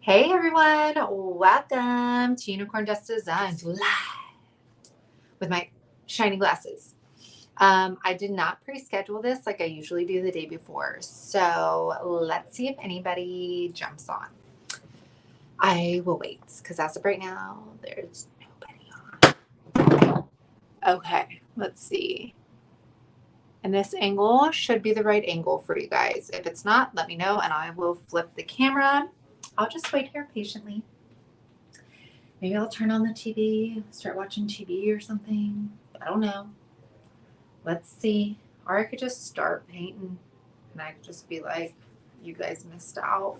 Hey everyone, welcome to Unicorn Dust Designs live with my shiny glasses. I did not pre-schedule this like I usually do the day before, so let's see if anybody jumps on. I will wait because as of right now, there's nobody on. Okay, let's see. And this angle should be the right angle for you guys. If it's not, let me know and I will flip the camera. I'll just wait here patiently. Maybe I'll turn on the TV, start watching TV or something. I don't know. Let's see. Or I could just start painting and I could just be like, you guys missed out.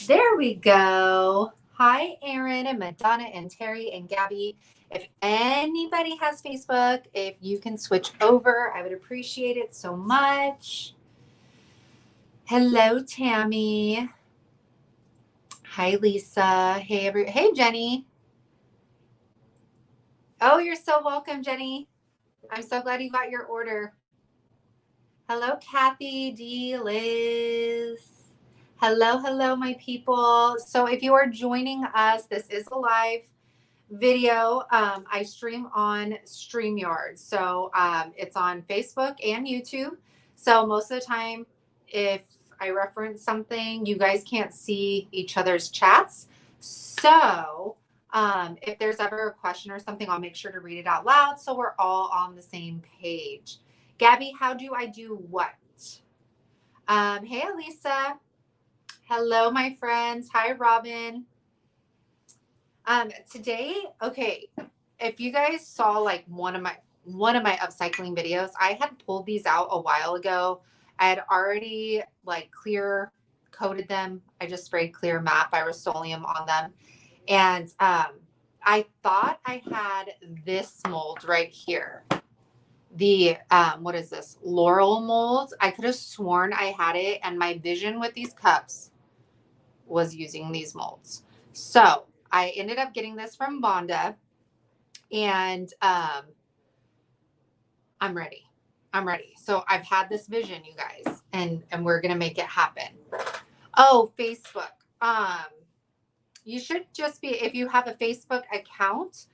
There we go. Hi, Aaron and Madonna and Terry and Gabby. If anybody has Facebook, if you can switch over, I would appreciate it so much. Hello, Tammy. Hi, Lisa. Hey, Jenny. Oh, you're so welcome, Jenny. I'm so glad you got your order. Hello, Kathy, D, Liz. Hello, my people. So if you are joining us, this is a live video. I stream on StreamYard. So it's on Facebook and YouTube. So most of the time, if I reference something, you guys can't see each other's chats. So if there's ever a question or something, I'll make sure to read it out loud so we're all on the same page. Gabby, how do I do what? Hey, Elisa. Hello, my friends. Hi, Robin. Today, okay, if you guys saw like one of my upcycling videos, I had pulled these out a while ago. I had already like clear coated them. I just sprayed clear matte by Rust-Oleum on them. And I thought I had this mold right here. The what is this? Laurel mold. I could have sworn I had it, and my vision with these cups was using these molds. So I ended up getting this from Bonda, and I'm ready. I'm ready. So I've had this vision, you guys, and we're gonna make it happen. Oh, Facebook. You should just be, if you have a Facebook account,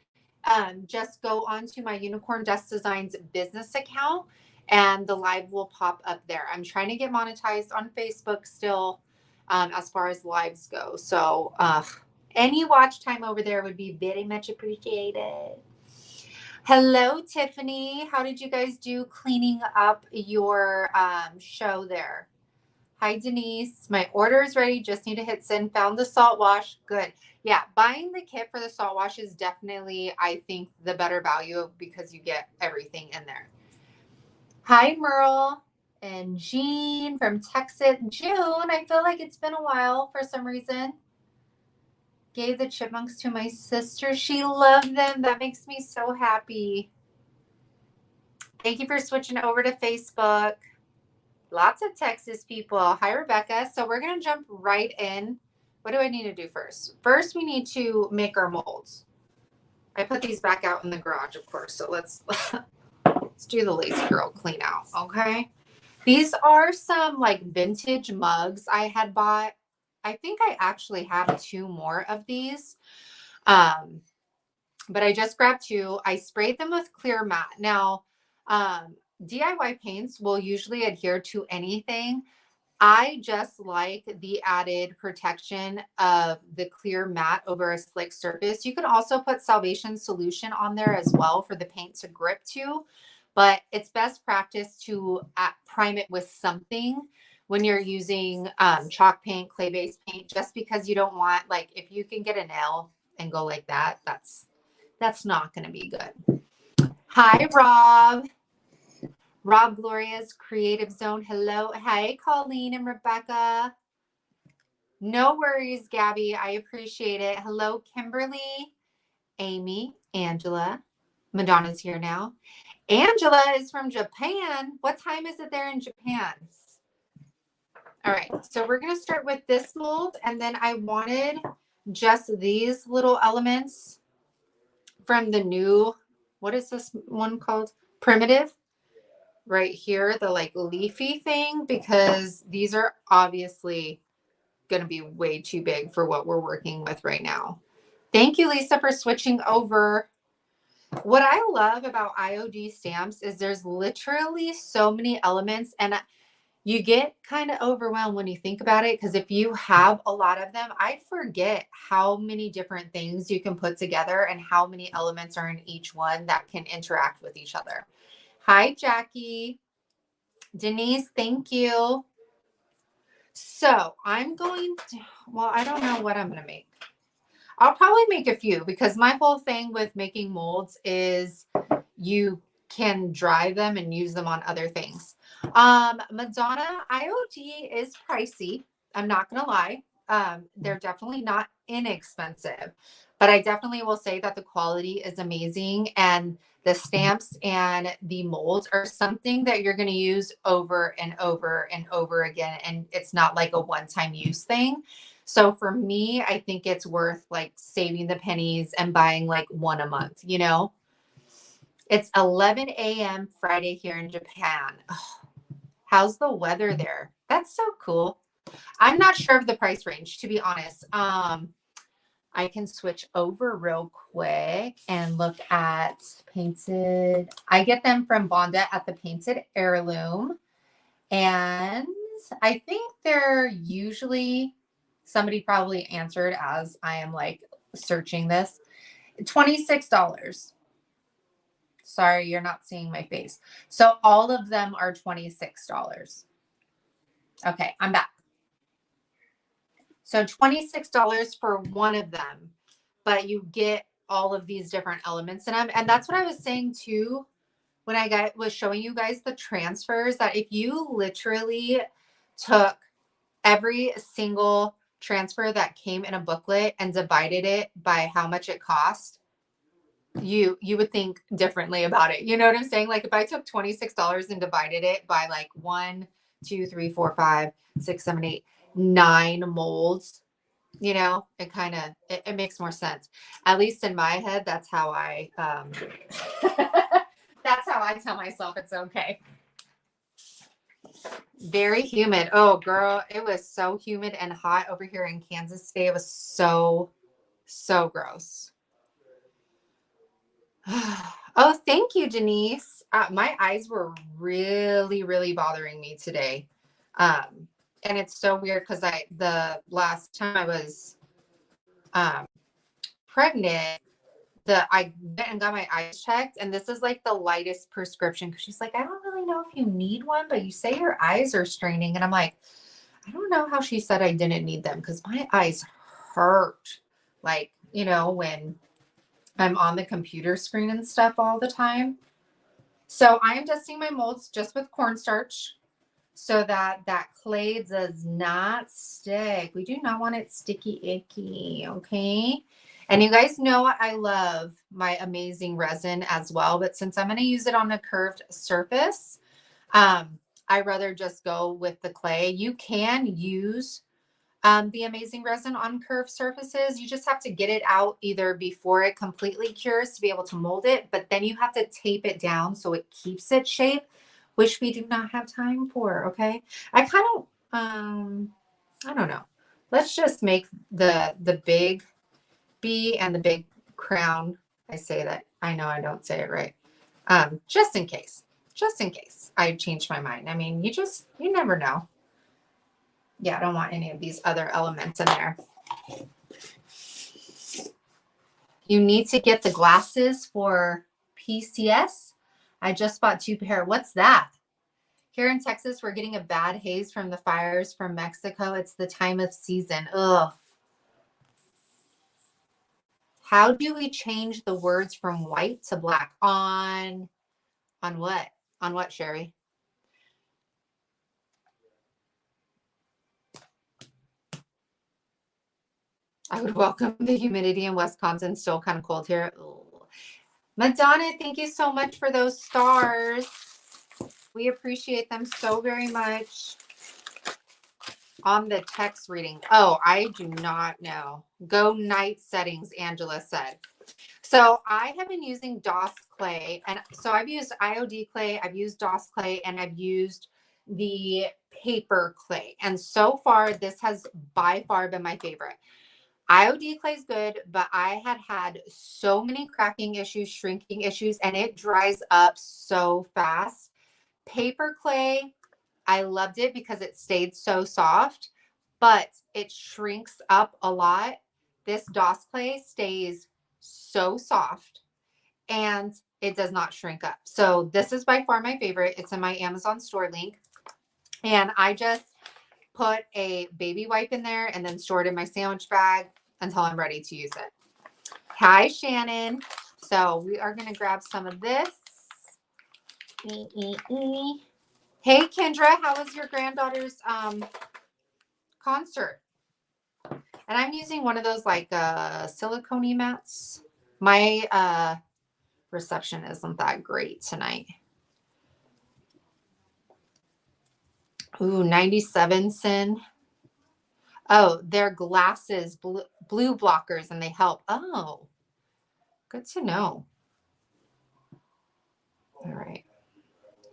just go onto my Unicorn Dust Designs business account and the live will pop up there. I'm trying to get monetized on Facebook still, as far as lives go. So any watch time over there would be very much appreciated. Hello, Tiffany. How did you guys do cleaning up your show there? Hi, Denise. My order is ready. Just need to hit send. Found the salt wash. Good. Yeah, buying the kit for the salt wash is definitely, I think, the better value because you get everything in there. Hi, Merle and Jean from Texas. June, I feel like it's been a while for some reason. Gave the chipmunks to my sister. She loved them. That makes me so happy. Thank you for switching over to Facebook. Lots of Texas people. Hi, Rebecca. So we're going to jump right in. What do I need to do first? First, we need to make our molds. I put these back out in the garage, of course. So let's do the lazy girl clean out, okay? These are some like vintage mugs I had bought. I think I actually have 2 more of these. But I just grabbed 2. I sprayed them with clear matte. Now, DIY paints will usually adhere to anything. I just like the added protection of the clear matte over a slick surface. You can also put Salvation solution on there as well for the paint to grip to, but it's best practice to prime it with something when you're using chalk paint, clay-based paint, just because you don't want, like, if you can get a nail and go like that, that's not going to be good. Hi, Rob. Rob Gloria's Creative Zone. Hello. Hey, Colleen and Rebecca. No worries, Gabby. I appreciate it. Hello, Kimberly, Amy, Angela. Madonna's here now. Angela is from Japan. What time is it there in Japan? All right. So we're going to start with this mold. And then I wanted just these little elements from the new, what is this one called? Primitive. Right here, the like leafy thing, because these are obviously going to be way too big for what we're working with right now. Thank you, Lisa, for switching over. What I love about IOD stamps is there's literally so many elements, and you get kind of overwhelmed when you think about it, because if you have a lot of them, I forget how many different things you can put together and how many elements are in each one that can interact with each other. Hi, Jackie. Denise, thank you. So I'm going to, well, I don't know what I'm going to make. I'll probably make a few, because my whole thing with making molds is you can dry them and use them on other things. Madonna IOD is pricey. I'm not going to lie. They're definitely not inexpensive, but I definitely will say that the quality is amazing, and the stamps and the molds are something that you're going to use over and over and over again. And it's not like a one-time use thing. So for me, I think it's worth like saving the pennies and buying like one a month, you know? It's 11 a.m. Friday here in Japan. Oh, how's the weather there? That's so cool. I'm not sure of the price range, to be honest. I can switch over real quick and look at painted. I get them from Bonda at the Painted Heirloom. And I think they're usually, somebody probably answered as I am like searching this, $26. Sorry, you're not seeing my face. So all of them are $26. Okay, I'm back. So $26 for one of them, but you get all of these different elements in them. And that's what I was saying too when I was showing you guys the transfers, that if you literally took every single transfer that came in a booklet and divided it by how much it cost, you would think differently about it. You know what I'm saying? Like if I took $26 and divided it by like 1, 2, 3, 4, 5, 6, 7, 8, 9 molds, you know, it kind of, it makes more sense. At least in my head, that's how I that's how I tell myself it's okay. Very humid. Oh, girl, it was so humid and hot over here in Kansas today. It was so gross. Oh, thank you, Denise. My eyes were really bothering me today. And it's so weird because the last time I was pregnant, I went and got my eyes checked, and this is like the lightest prescription, because she's like, I don't really know if you need one, but you say your eyes are straining. And I'm like, I don't know how she said I didn't need them, because my eyes hurt. Like, you know, when I'm on the computer screen and stuff all the time. So I am dusting my molds just with cornstarch so that that clay does not stick. We do not want it sticky icky, okay? And you guys know I love my amazing resin as well, but since I'm going to use it on a curved surface, I'd rather just go with the clay. You can use the amazing resin on curved surfaces. You just have to get it out either before it completely cures to be able to mold it, but then you have to tape it down so it keeps its shape, which we do not have time for. Okay. I kind of, I don't know. Let's just make the big bee and the big crown. I say that. I know I don't say it right. Just in case I change my mind. I mean, you never know. Yeah, I don't want any of these other elements in there. You need to get the glasses for PCS. I just bought 2 pair. What's that? Here in Texas, we're getting a bad haze from the fires from Mexico. It's the time of season. Ugh. How do we change the words from white to black? On what? On what, Sherry? I would welcome the humidity in Wisconsin. Still kind of cold here. Ugh. Madonna, thank you so much for those stars. We appreciate them so very much. On the text reading. Oh, I do not know. Go night settings, Angela said. So I have been using DOS clay. And so I've used IOD clay, I've used DOS clay, and I've used the paper clay. And so far, this has by far been my favorite. IOD clay is good, but I had so many cracking issues, shrinking issues, and it dries up so fast. Paper clay, I loved it because it stayed so soft, but it shrinks up a lot. This DOS clay stays so soft and it does not shrink up. So this is by far my favorite. It's in my Amazon store link. And I just put a baby wipe in there and then store it in my sandwich bag until I'm ready to use it. Hi, Shannon. So we are going to grab some of this. Hey, Kendra, how was your granddaughter's concert? And I'm using one of those like silicone mats. My reception isn't that great tonight. Ooh, 97 Sin. Oh, they're glasses, blue blockers, and they help. Oh, good to know. All right.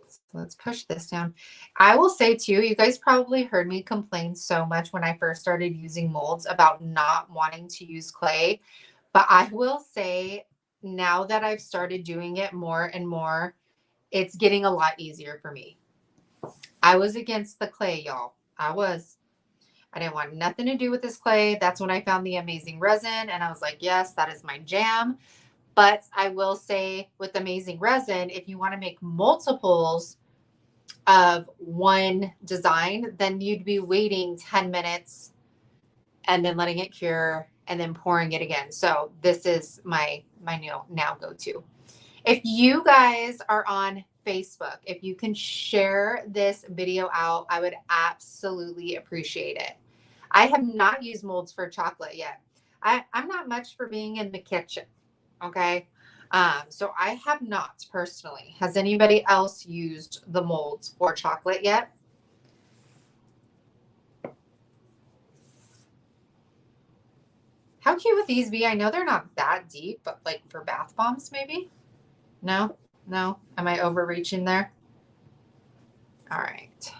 So let's push this down. I will say too, you guys probably heard me complain so much when I first started using molds about not wanting to use clay. But I will say now that I've started doing it more and more, it's getting a lot easier for me. I was against the clay, y'all. I didn't want nothing to do with this clay. That's when I found the amazing resin and I was like, yes, that is my jam. But I will say with amazing resin, if you want to make multiples of one design, then you'd be waiting 10 minutes and then letting it cure and then pouring it again. So this is my new now go-to. If you guys are on Facebook, if you can share this video out, I would absolutely appreciate it. I have not used molds for chocolate yet. I'm not much for being in the kitchen. Okay. So I have not personally. Has anybody else used the molds for chocolate yet? How cute would these be? I know they're not that deep, but like for bath bombs, maybe? No? No? Am I overreaching there? All right.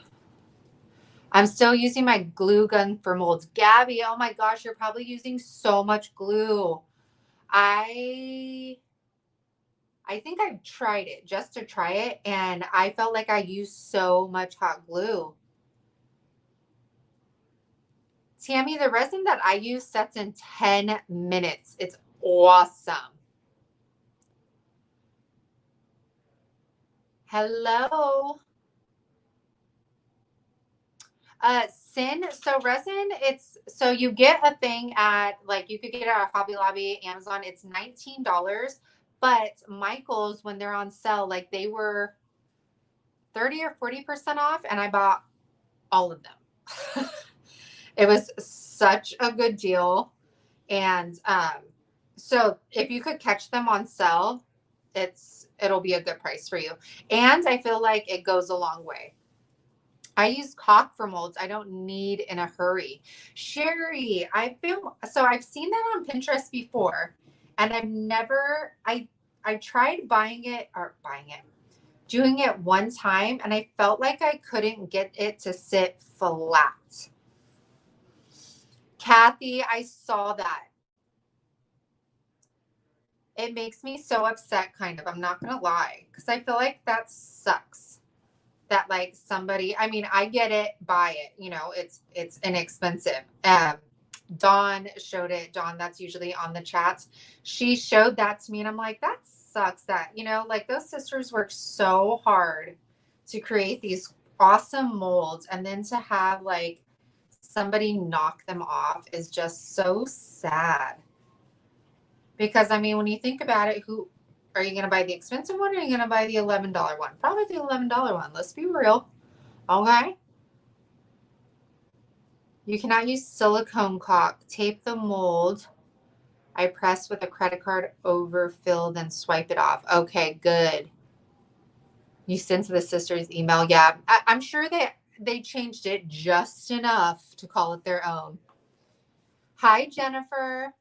I'm still using my glue gun for molds. Gabby, oh my gosh, you're probably using so much glue. I think I tried it just to try it, and I felt like I used so much hot glue. Tammy, the resin that I use sets in 10 minutes. It's awesome. Hello. Sin. So resin, so you get a thing at, like, you could get it at Hobby Lobby, Amazon. It's $19. But Michael's, when they're on sale, like they were 30 or 40% off, and I bought all of them. It was such a good deal. And so if you could catch them on sale, it'll be a good price for you. And I feel like it goes a long way. I use caulk for molds. I don't need in a hurry. Sherry, I've seen that on Pinterest before, and I tried doing it one time, and I felt like I couldn't get it to sit flat. Kathy, I saw that. It makes me so upset, kind of. I'm not going to lie, because I feel like that sucks. That like somebody, I mean, I get it, buy it, it's inexpensive. Dawn showed it. Dawn, that's usually on the chats. She showed that to me, and I'm like, that sucks that, like those sisters work so hard to create these awesome molds, and then to have like somebody knock them off is just so sad. Because I mean, when you think about it, who are you going to buy, the expensive one, or are you going to buy the $11 one? Probably the $11 one. Let's be real. Okay. You cannot use silicone caulk. Tape the mold. I press with a credit card over, fill, then swipe it off. Okay, good. You sent to the sister's email. Yeah, I'm sure that they changed it just enough to call it their own. Hi, Jennifer.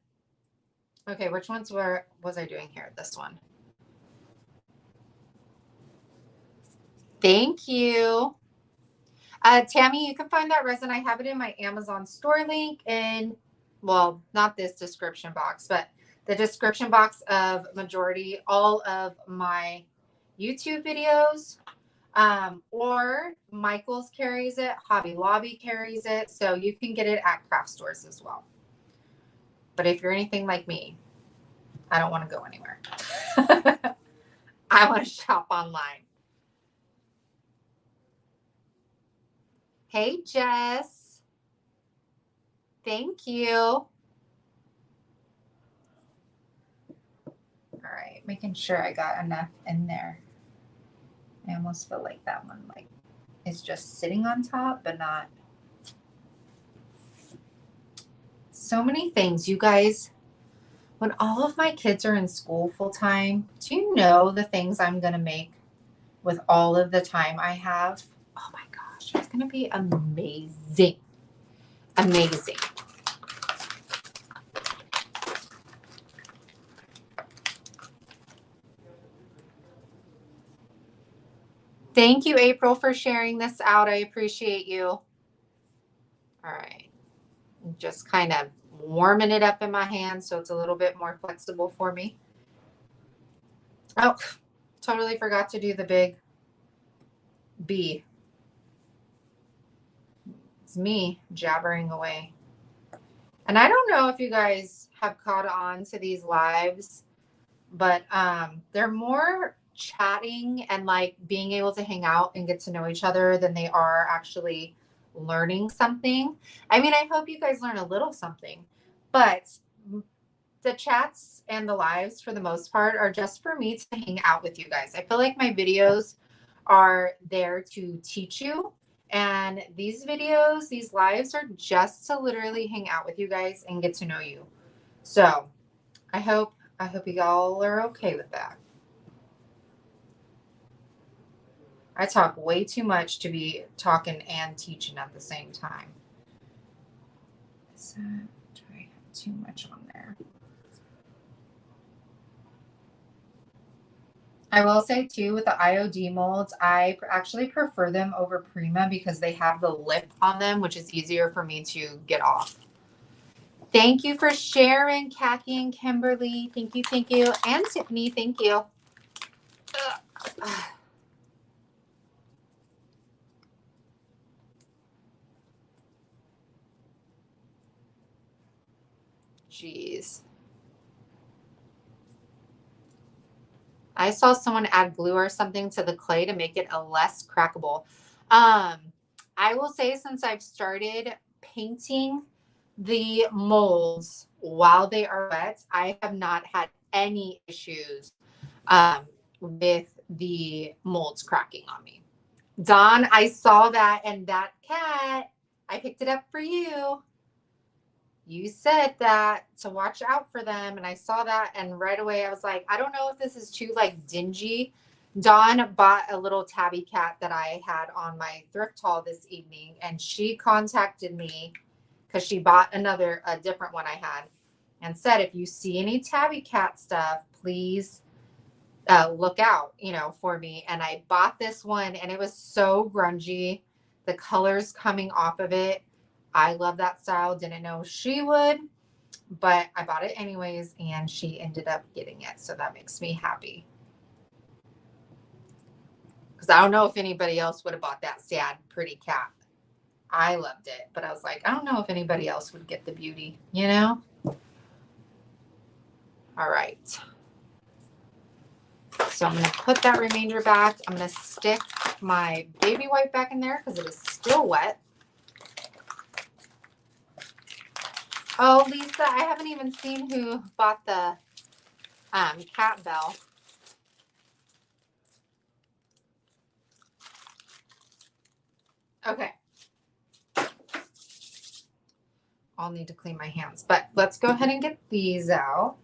Okay, which ones was I doing here? This one. Thank you. Tammy, you can find that resin. I have it in my Amazon store link in, well, not this description box, but the description box of majority all of my YouTube videos. Or Michael's carries it, Hobby Lobby carries it, so you can get it at craft stores as well. But if you're anything like me, I don't want to go anywhere. I want to shop online. Hey, Jess. Thank you. All right, making sure I got enough in there. I almost feel like that one like is just sitting on top, but not. So many things, you guys. When all of my kids are in school full time, do you know the things I'm going to make with all of the time I have? Oh my gosh, it's going to be amazing. Amazing. Thank you, April, for sharing this out. I appreciate you. All right. Just kind of warming it up in my hand so it's a little bit more flexible for me. Oh, totally forgot to do the big B. It's me jabbering away. And I don't know if you guys have caught on to these lives, but they're more chatting and like being able to hang out and get to know each other than they are actually learning something. I mean, I hope you guys learn a little something, but the chats and the lives for the most part are just for me to hang out with you guys. I feel like my videos are there to teach you, and these videos, these lives are just to literally hang out with you guys and get to know you. So I hope you all are okay with that. I talk way too much to be talking and teaching at the same time. So do I have too much on there? I will say too, with the IOD molds, I actually prefer them over Prima because they have the lip on them, which is easier for me to get off. Thank you for sharing, Kathy and Kimberly. Thank you, and Tiffany. Thank you. Jeez. I saw someone add glue or something to the clay to make it a less crackable. I will say, since I've started painting the molds while they are wet, I have not had any issues with the molds cracking on me. Dawn, I saw that, and that cat, I picked it up for you. You said that to watch out for them, and I saw that, and right away I was like, I don't know if this is too like dingy. Dawn bought a little tabby cat that I had on my thrift haul this evening, and she contacted me because she bought a different one I had, and said, if you see any tabby cat stuff, please look out, for me. And I bought this one, and it was so grungy. The colors coming off of it, I love that style. Didn't know she would, but I bought it anyways, and she ended up getting it. So that makes me happy. Because I don't know if anybody else would have bought that sad, pretty cat. I loved it, but I was like, I don't know if anybody else would get the beauty, All right. So I'm going to put that remainder back. I'm going to stick my baby wipe back in there because it is still wet. Oh, Lisa, I haven't even seen who bought the cat bell. Okay. I'll need to clean my hands, but let's go ahead and get these out.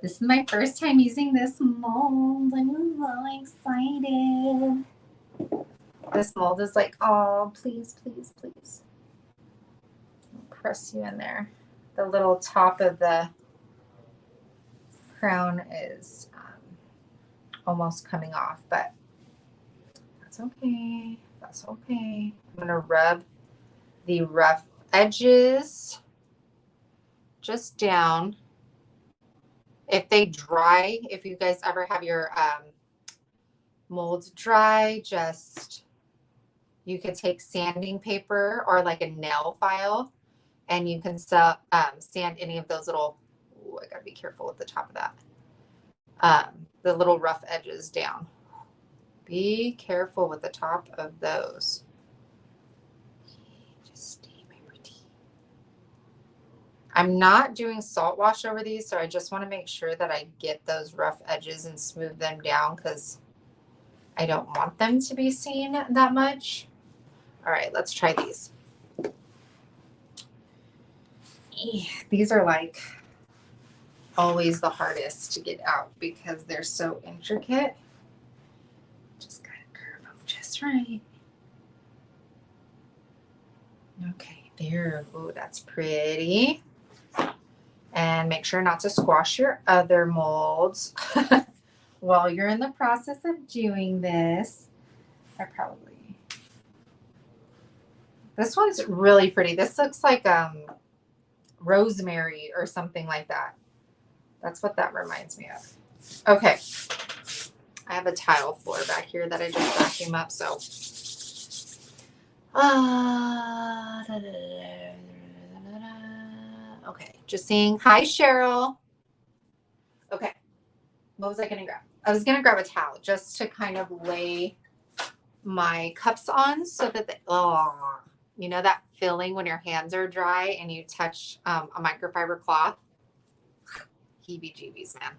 This is my first time using this mold. I'm so excited. This mold is like, oh, please, please, please. I'll press you in there. The little top of the crown is almost coming off, but that's okay. That's okay. I'm going to rub the rough edges just down. If they dry, if you guys ever have your molds dry, you could take sanding paper or like a nail file, and you can sand any of those little, I gotta be careful with the top of that, the little rough edges down. Be careful with the top of those. Just stay my pretty. I'm not doing salt wash over these, so I just want to make sure that I get those rough edges and smooth them down because I don't want them to be seen that much. All right, let's try these. These are like always the hardest to get out because they're so intricate. Just gotta curve them just right. Okay, there. Oh, that's pretty. And make sure not to squash your other molds while you're in the process of doing this. This one's really pretty. This looks like rosemary or something like that. That's what that reminds me of. Okay. I have a tile floor back here that I just vacuum up, so. Okay, just saying hi, Cheryl. Okay, what was I gonna grab? I was gonna grab a towel just to kind of lay my cups on so that you know that feeling when your hands are dry and you touch a microfiber cloth? Heebie-jeebies, man.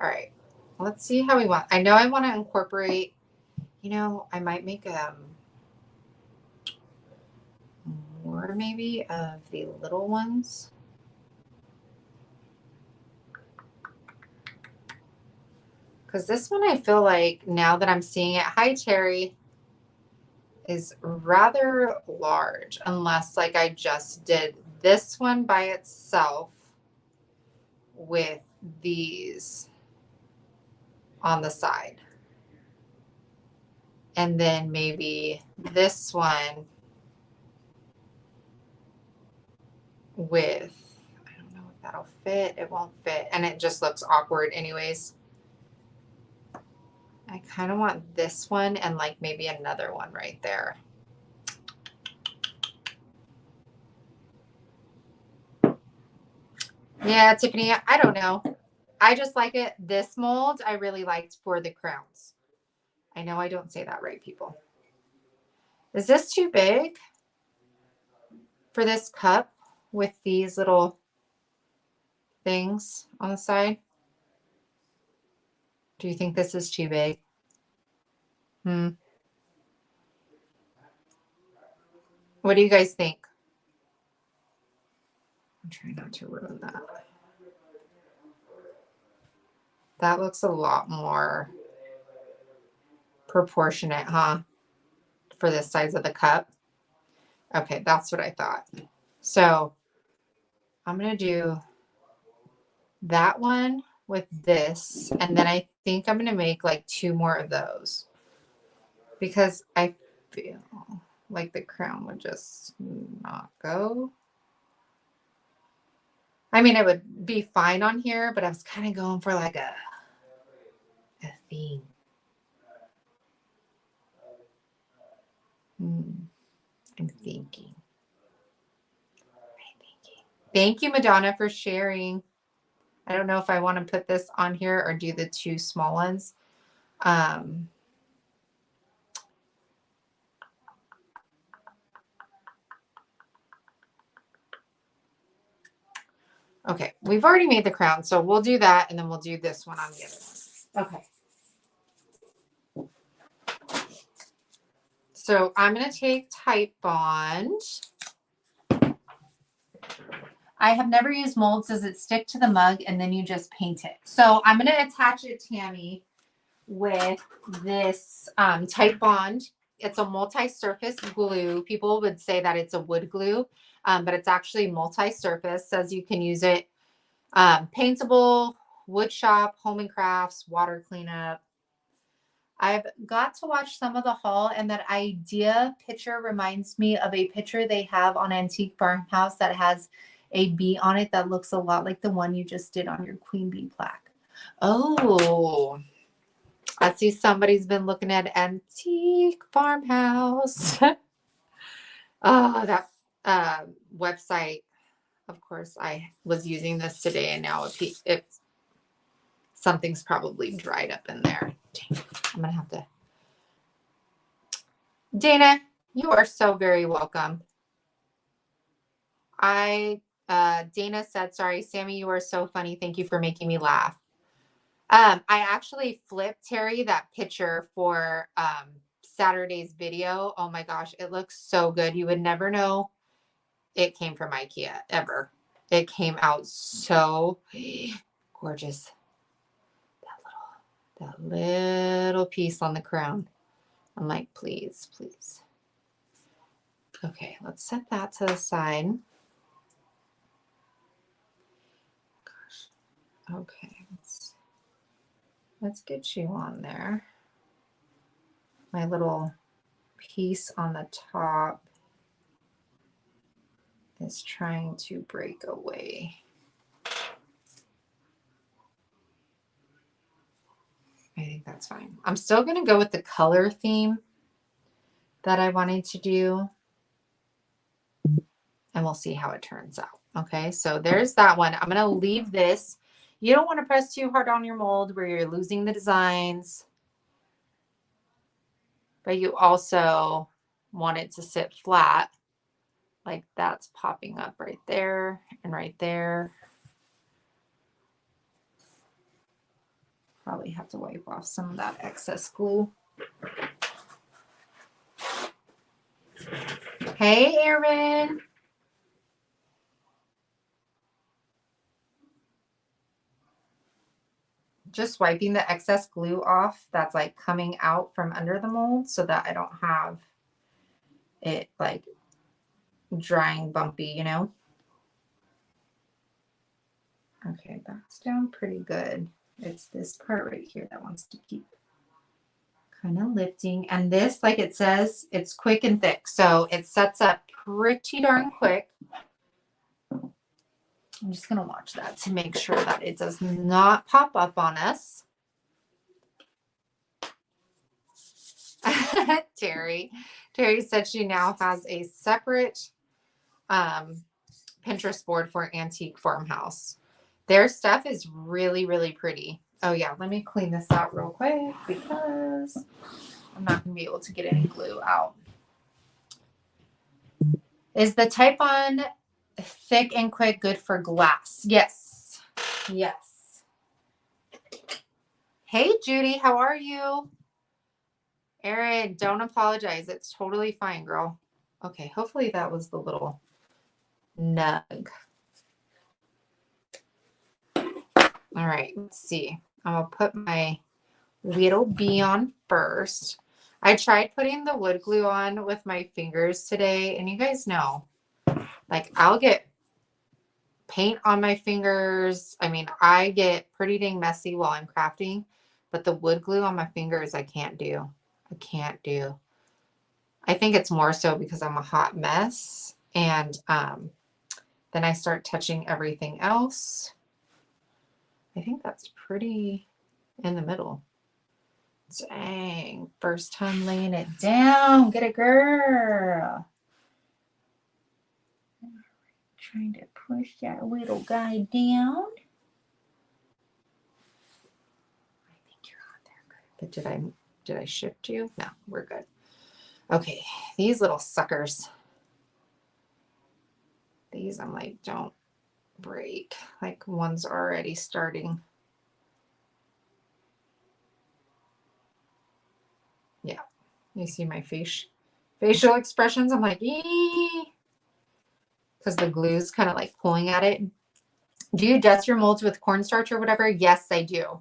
All right, let's see how we want. I know I want to incorporate, I might make more maybe of the little ones. Because this one I feel like now that I'm seeing it, hi Terry, is rather large unless like I just did this one by itself with these on the side. And then maybe this one with, I don't know if that'll fit. It won't fit. And it just looks awkward anyways. I kind of want this one and like maybe another one right there. Yeah, Tiffany, I don't know. I just like it. This mold I really liked for the crowns. I know I don't say that right, people. Is this too big for this cup with these little things on the side? Do you think this is too big? What do you guys think? I'm trying not to ruin that. That looks a lot more proportionate, huh? For the size of the cup. Okay, that's what I thought. So I'm going to do that one with this. And then I think I'm going to make like 2 more of those. Because I feel like the crown would just not go. I mean, it would be fine on here, but I was kind of going for like a theme. I'm thinking. Thank you, Madonna, for sharing. I don't know if I want to put this on here or do the 2 small ones. Okay, we've already made the crown, so we'll do that, and then we'll do this one on the other one. Okay. So I'm going to take Type Bond. I have never used molds. Does it stick to the mug and then you just paint it? So I'm going to attach it, Tammy, with this Type Bond. It's a multi-surface glue. People would say that it's a wood glue, but it's actually multi-surface. Says you can use it paintable, wood shop, home and crafts, water cleanup. I've got to watch some of the haul, and that idea picture reminds me of a picture they have on Antique Farmhouse that has a bee on it that looks a lot like the one you just did on your queen bee plaque. Oh, I see somebody's been looking at Antique Farmhouse. Oh, that website. Of course, I was using this today, and now it's something's probably dried up in there. I'm gonna have to. Dana, you are so very welcome. Dana said, sorry, Sammy, you are so funny. Thank you for making me laugh. I actually flipped Terry that picture for Saturday's video. Oh my gosh, it looks so good. You would never know it came from IKEA ever. It came out so gorgeous. That little piece on the crown. I'm like, please, please. Okay, let's set that to the side. Gosh. Okay, let's get you on there. My little piece on the top is trying to break away. I think that's fine. I'm still going to go with the color theme that I wanted to do, and we'll see how it turns out. Okay, so there's that one. I'm going to leave this. You don't want to press too hard on your mold where you're losing the designs, but you also want it to sit flat. Like that's popping up right there and right there. Probably have to wipe off some of that excess glue. Hey, Aaron. Just wiping the excess glue off that's like coming out from under the mold so that I don't have it like drying bumpy, you know? Okay, that's down pretty good. It's this part right here that wants to keep kind of lifting. And this, like it says, it's quick and thick. So it sets up pretty darn quick. I'm just going to watch that to make sure that it does not pop up on us. Terry said she now has a separate Pinterest board for Antique Farmhouse. Their stuff is really, really pretty. Oh yeah, let me clean this out real quick because I'm not going to be able to get any glue out. Is the type on thick and quick good for glass? Yes. Yes. Hey, Judy, how are you? Erin, don't apologize. It's totally fine, girl. Okay, hopefully that was the little nug. All right, let's see. I'm going to put my little bee on first. I tried putting the wood glue on with my fingers today, and you guys know, like I'll get paint on my fingers. I mean, I get pretty dang messy while I'm crafting, but the wood glue on my fingers, I can't do. I can't do. I think it's more so because I'm a hot mess, and then I start touching everything else. I think that's pretty in the middle. Dang, first time laying it down. Get it, girl. Trying to push that little guy down. I think you're on there. Good. But did I shift you? No, we're good. Okay, these little suckers. These I'm like, don't break. Like one's already starting. Yeah, you see my facial expressions. I'm like, ee, because the glue's kind of like pulling at it. Do you dust your molds with cornstarch or whatever? Yes, I do.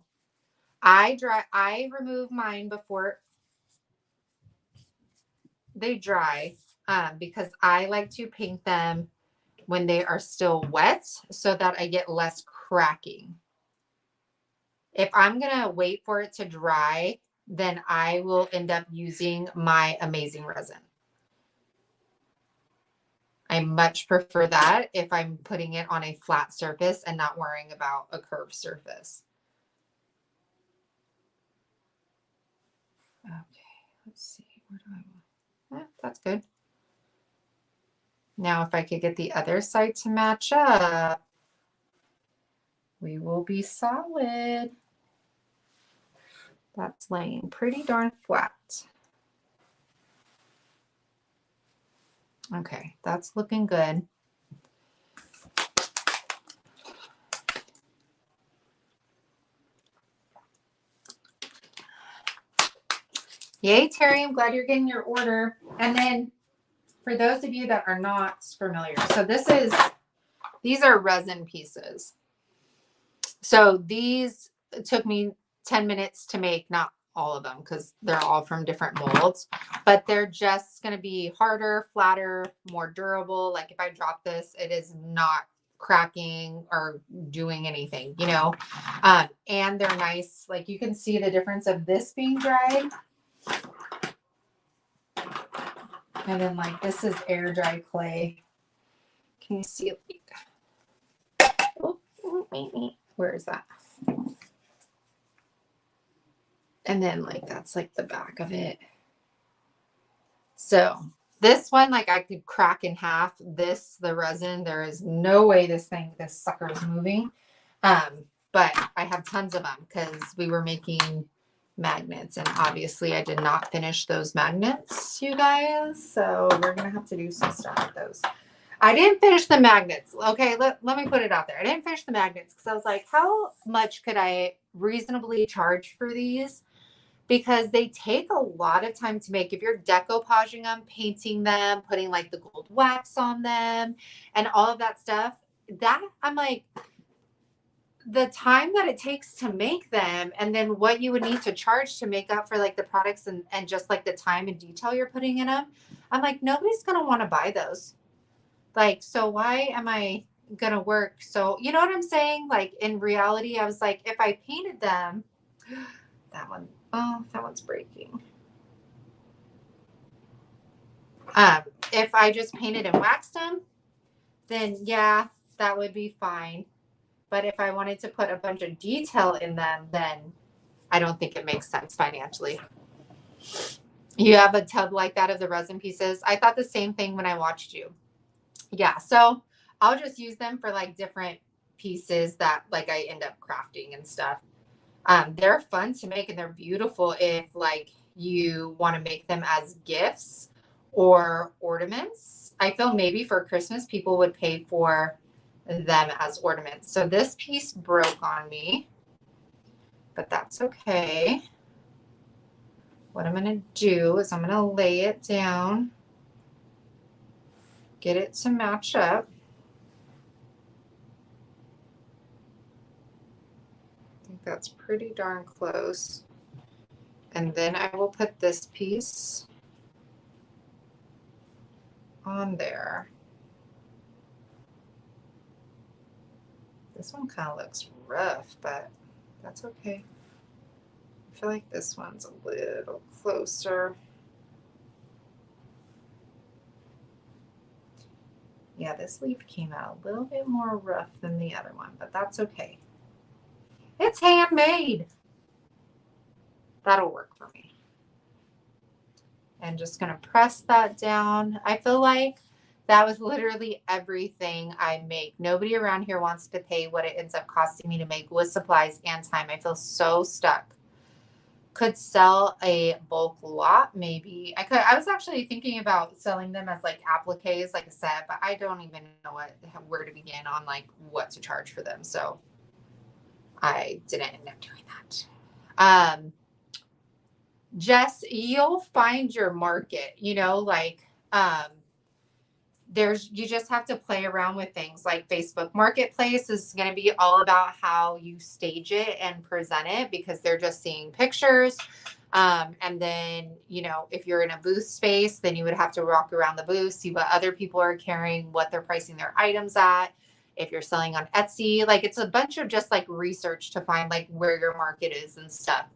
I remove mine before they dry because I like to paint them when they are still wet so that I get less cracking. If I'm going to wait for it to dry, then I will end up using my Amazing Resin. I much prefer that if I'm putting it on a flat surface and not worrying about a curved surface. Okay, let's see. Where do I want? That's good. Now, if I could get the other side to match up, we will be solid. That's laying pretty darn flat. Okay, that's looking good. Yay, Terry, I'm glad you're getting your order. And then for those of you that are not familiar, so these are resin pieces. So these took me 10 minutes to make, not all of them because they're all from different molds, but they're just going to be harder, flatter, more durable. Like if I drop this, it is not cracking or doing anything, you know? And they're nice. Like you can see the difference of this being dried. And then like this is air dry clay. Can you see it? Oh, where is that? And then like that's like the back of it. So this one, like I could crack in half. This, the resin, there is no way this sucker is moving. But I have tons of them because we were making magnets, and obviously I did not finish those magnets, you guys. So we're gonna have to do some stuff with those. I didn't finish the magnets. Okay, let me put it out there. I didn't finish the magnets because I was like, how much could I reasonably charge for these? Because they take a lot of time to make. If you're decoupaging them, painting them, putting like the gold wax on them and all of that stuff, that I'm like, the time that it takes to make them and then what you would need to charge to make up for like the products and just like the time and detail you're putting in them, I'm like, nobody's going to want to buy those. Like, so why am I going to work? So, you know what I'm saying? Like in reality, I was like, if I painted them, that one, oh, that one's breaking. If I just painted and waxed them, then yeah, that would be fine. But if I wanted to put a bunch of detail in them, then I don't think it makes sense financially. You have a tub like that of the resin pieces. I thought the same thing when I watched you. Yeah, so I'll just use them for like different pieces that like I end up crafting and stuff. They're fun to make and they're beautiful if like you want to make them as gifts or ornaments. I feel maybe for Christmas people would pay for them as ornaments. So this piece broke on me, but that's okay. What I'm going to do is I'm going to lay it down, get it to match up. I think that's pretty darn close. And then I will put this piece on there. This one kind of looks rough, but that's okay. I feel like this one's a little closer. Yeah, this leaf came out a little bit more rough than the other one, but that's okay. It's handmade. That'll work for me. And just gonna press that down. I feel like that was literally everything I make. Nobody around here wants to pay what it ends up costing me to make with supplies and time. I feel so stuck. Could sell a bulk lot, maybe. I was actually thinking about selling them as like appliques, like a set, but I don't even know where to begin on like what to charge for them. So I didn't end up doing that. Jess, you'll find your market, you know, like you just have to play around with things. Like Facebook Marketplace is going to be all about how you stage it and present it because they're just seeing pictures. And then, you know, if you're in a booth space, then you would have to walk around the booth, see what other people are carrying, what they're pricing their items at. If you're selling on Etsy, like it's a bunch of just like research to find like where your market is and stuff.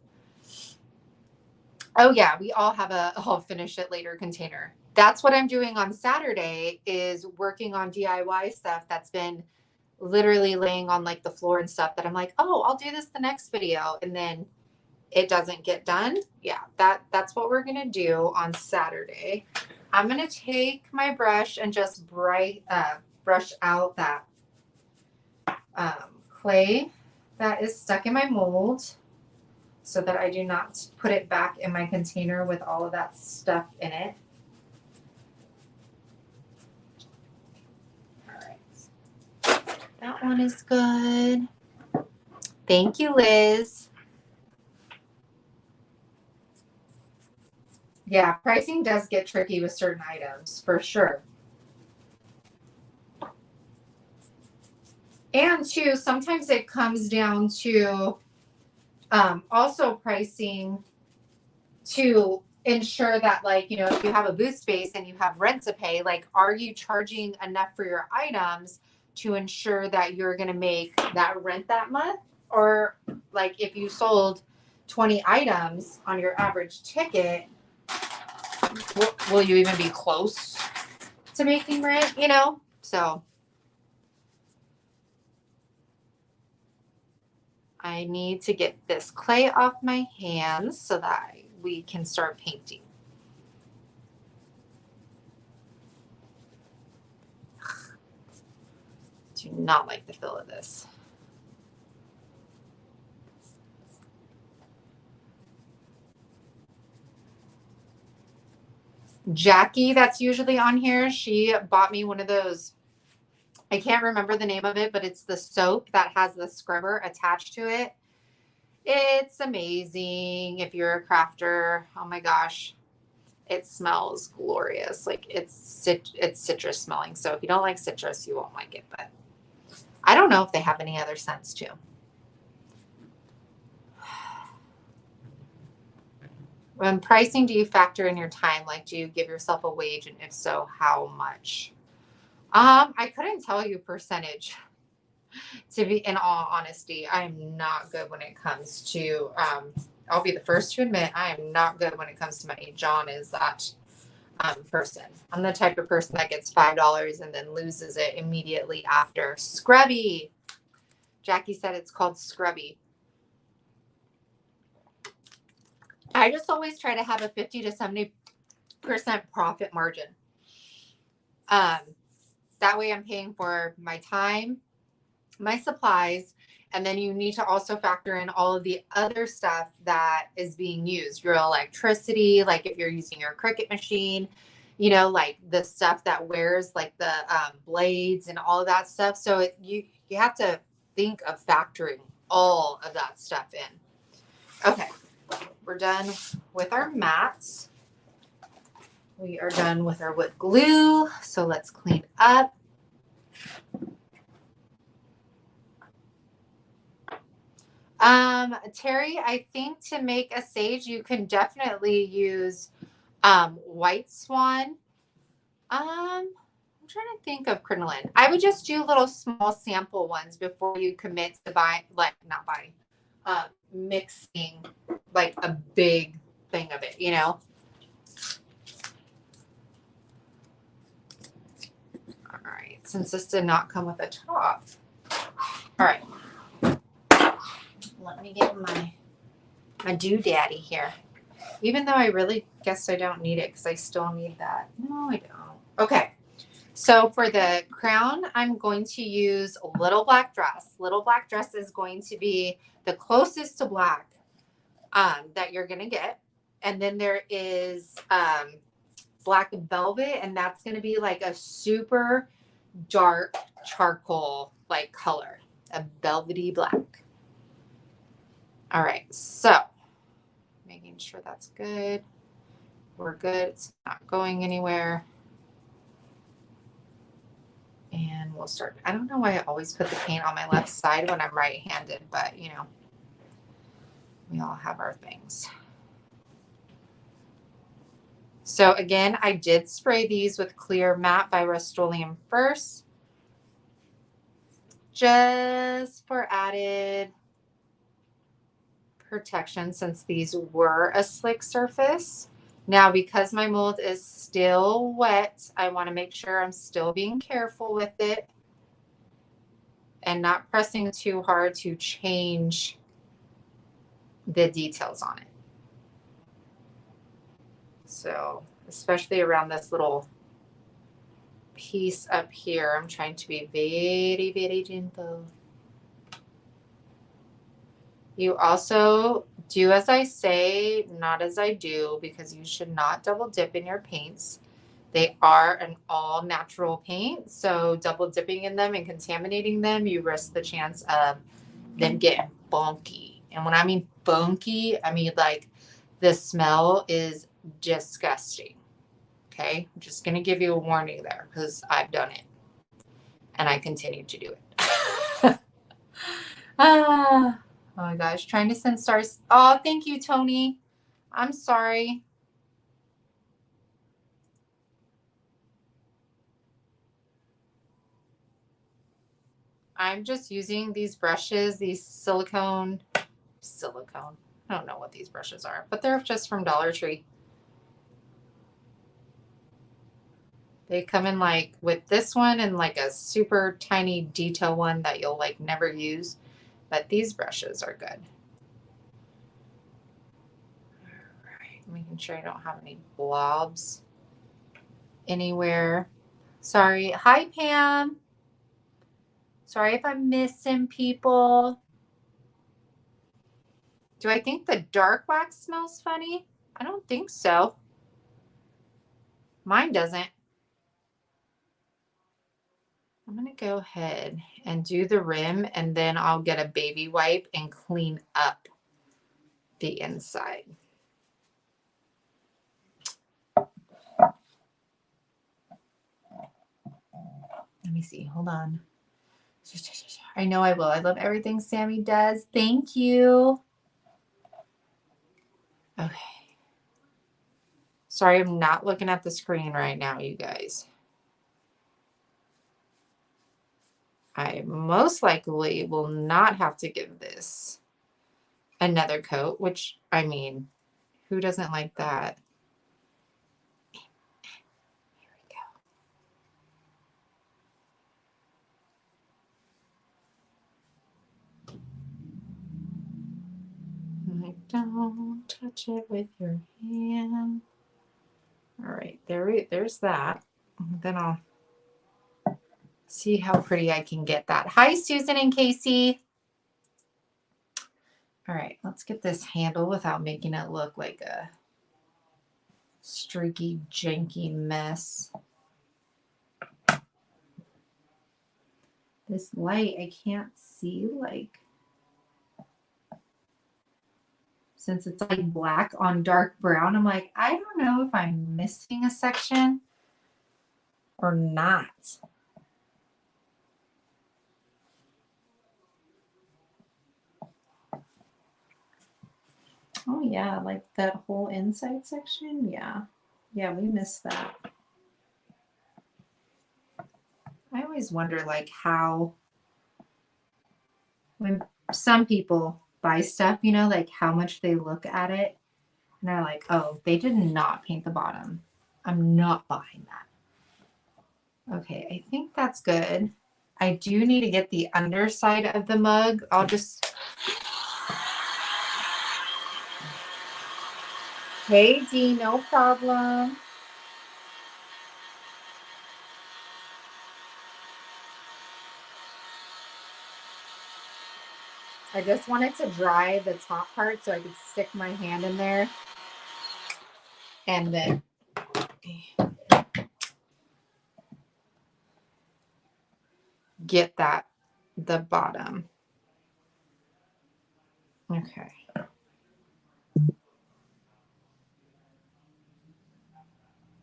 Oh yeah, we all have a I'll finish it later container. That's what I'm doing on Saturday is working on DIY stuff that's been literally laying on like the floor and stuff that I'm like, oh, I'll do this the next video. And then it doesn't get done. Yeah, that's what we're gonna do on Saturday. I'm gonna take my brush and just brush out that clay that is stuck in my mold so that I do not put it back in my container with all of that stuff in it. All right, that one is good. Thank you, Liz. Yeah, pricing does get tricky with certain items for sure. And too, sometimes it comes down to also pricing to ensure that, like, you know, if you have a booth space and you have rent to pay, like, are you charging enough for your items to ensure that you're going to make that rent that month? Or like if you sold 20 items on your average ticket, will you even be close to making rent, you know? So I need to get this clay off my hands so that we can start painting. Do not like the feel of this. Jackie, that's usually on here, she bought me one of those. I can't remember the name of it, but it's the soap that has the scrubber attached to it. It's amazing if you're a crafter. Oh my gosh. It smells glorious. Like it's citrus smelling. So if you don't like citrus, you won't like it. But I don't know if they have any other scents too. When pricing, do you factor in your time? Like, do you give yourself a wage? And if so, how much? I couldn't tell you percentage. To be in all honesty, I am not good when it comes to I'll be the first to admit I am not good when it comes to money. John is that person. I'm the type of person that gets $5 and then loses it immediately after. Scrubby. Jackie said it's called scrubby. I just always try to have a 50 to 70% profit margin. That way I'm paying for my time, my supplies, and then you need to also factor in all of the other stuff that is being used, your electricity, like if you're using your Cricut machine, you know, like the stuff that wears like the blades and all of that stuff. So you have to think of factoring all of that stuff in. Okay, we're done with our mats. We are done with our wood glue. So let's clean up. Terry, I think to make a sage, you can definitely use white swan. I'm trying to think of crinoline. I would just do little small sample ones before you commit to mixing like a big thing of it, you know? All right, since this did not come with a top. All right. Let me get my doodaddy here. Even though I really guess I don't need it because I still need that. No, I don't. Okay. So for the crown, I'm going to use Little Black Dress. Little Black Dress is going to be the closest to black that you're going to get. And then there is Black Velvet, and that's going to be like a super dark charcoal like color, a velvety black. All right, so making sure that's good. We're good. It's not going anywhere. And we'll start. I don't know why I always put the paint on my left side when I'm right-handed, but you know, we all have our things. So again, I did spray these with Clear Matte by Rust-Oleum first, just for added protection since these were a slick surface. Now, because my mold is still wet, I want to make sure I'm still being careful with it and not pressing too hard to change the details on it. So, especially around this little piece up here, I'm trying to be very, very gentle. You also do as I say, not as I do, because you should not double dip in your paints. They are an all natural paint, so double dipping in them and contaminating them, you risk the chance of them getting funky. And when I mean funky, I mean like the smell is disgusting. Okay, I'm just gonna give you a warning there because I've done it and I continue to do it. Oh my gosh, trying to send stars. Oh, thank you, Tony. I'm sorry. I'm just using these brushes, these silicone. I don't know what these brushes are, but they're just from Dollar Tree. They come in like with this one and like a super tiny detail one that you'll like never use, but these brushes are good. All right, making sure I don't have any blobs anywhere. Sorry. Hi, Pam. Sorry if I'm missing people. Do I think the dark wax smells funny? I don't think so. Mine doesn't. I'm going to go ahead and do the rim, and then I'll get a baby wipe and clean up the inside. Let me see. Hold on. I know I will. I love everything Sammy does. Thank you. Okay. Sorry, I'm not looking at the screen right now, you guys. I most likely will not have to give this another coat, which, I mean, who doesn't like that? Here we go. Like, don't touch it with your hand. All right, there's that. Then I'll see how pretty I can get that. Hi, Susan and Casey. All right, let's get this handle without making it look like a streaky, janky mess. This light, I can't see, like, since it's like black on dark brown, I'm like, I don't know if I'm missing a section or not. Oh yeah, like that whole inside section. Yeah. Yeah, we missed that. I always wonder like how when some people buy stuff, you know, like how much they look at it and they're like, oh, they did not paint the bottom. I'm not buying that. Okay, I think that's good. I do need to get the underside of the mug. I'll just. Hey, Dee, no problem. I just wanted to dry the top part so I could stick my hand in there and then get the bottom. Okay.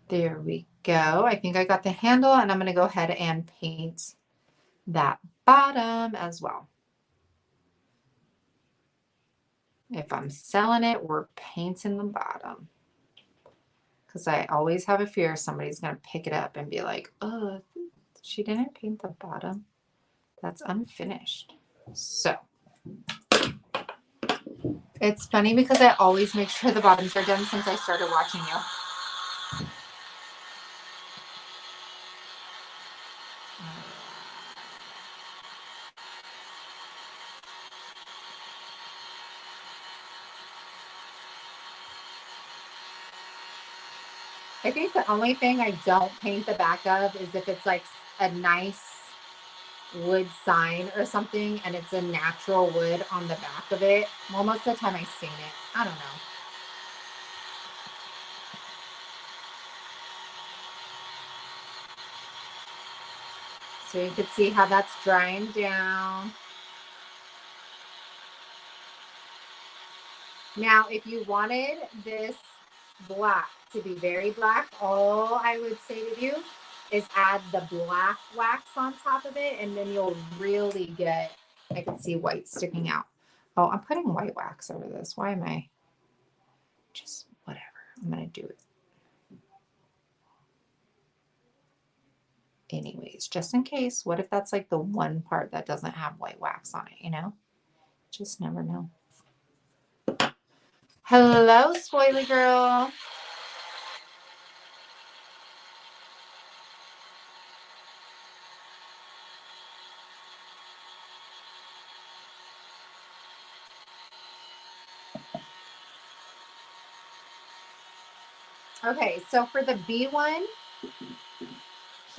There we go. I think I got the handle, and I'm going to go ahead and paint that bottom as well. If I'm selling it, we're painting the bottom. Because I always have a fear somebody's going to pick it up and be like, oh, she didn't paint the bottom. That's unfinished. So It's funny because I always make sure the bottoms are done since I started watching you. I think the only thing I don't paint the back of is if it's like a nice wood sign or something and it's a natural wood on the back of it. Well, most of the time I stain it. I don't know. So you can see how that's drying down. Now, if you wanted this black to be very black, all I would say to you is add the black wax on top of it, and then you'll really get, I can see white sticking out. Oh, I'm putting white wax over this. Why am I just whatever? I'm going to do it. Anyways, just in case, what if that's like the one part that doesn't have white wax on it, you know? Just never know. Hello, spoily girl. Okay, so for the B one,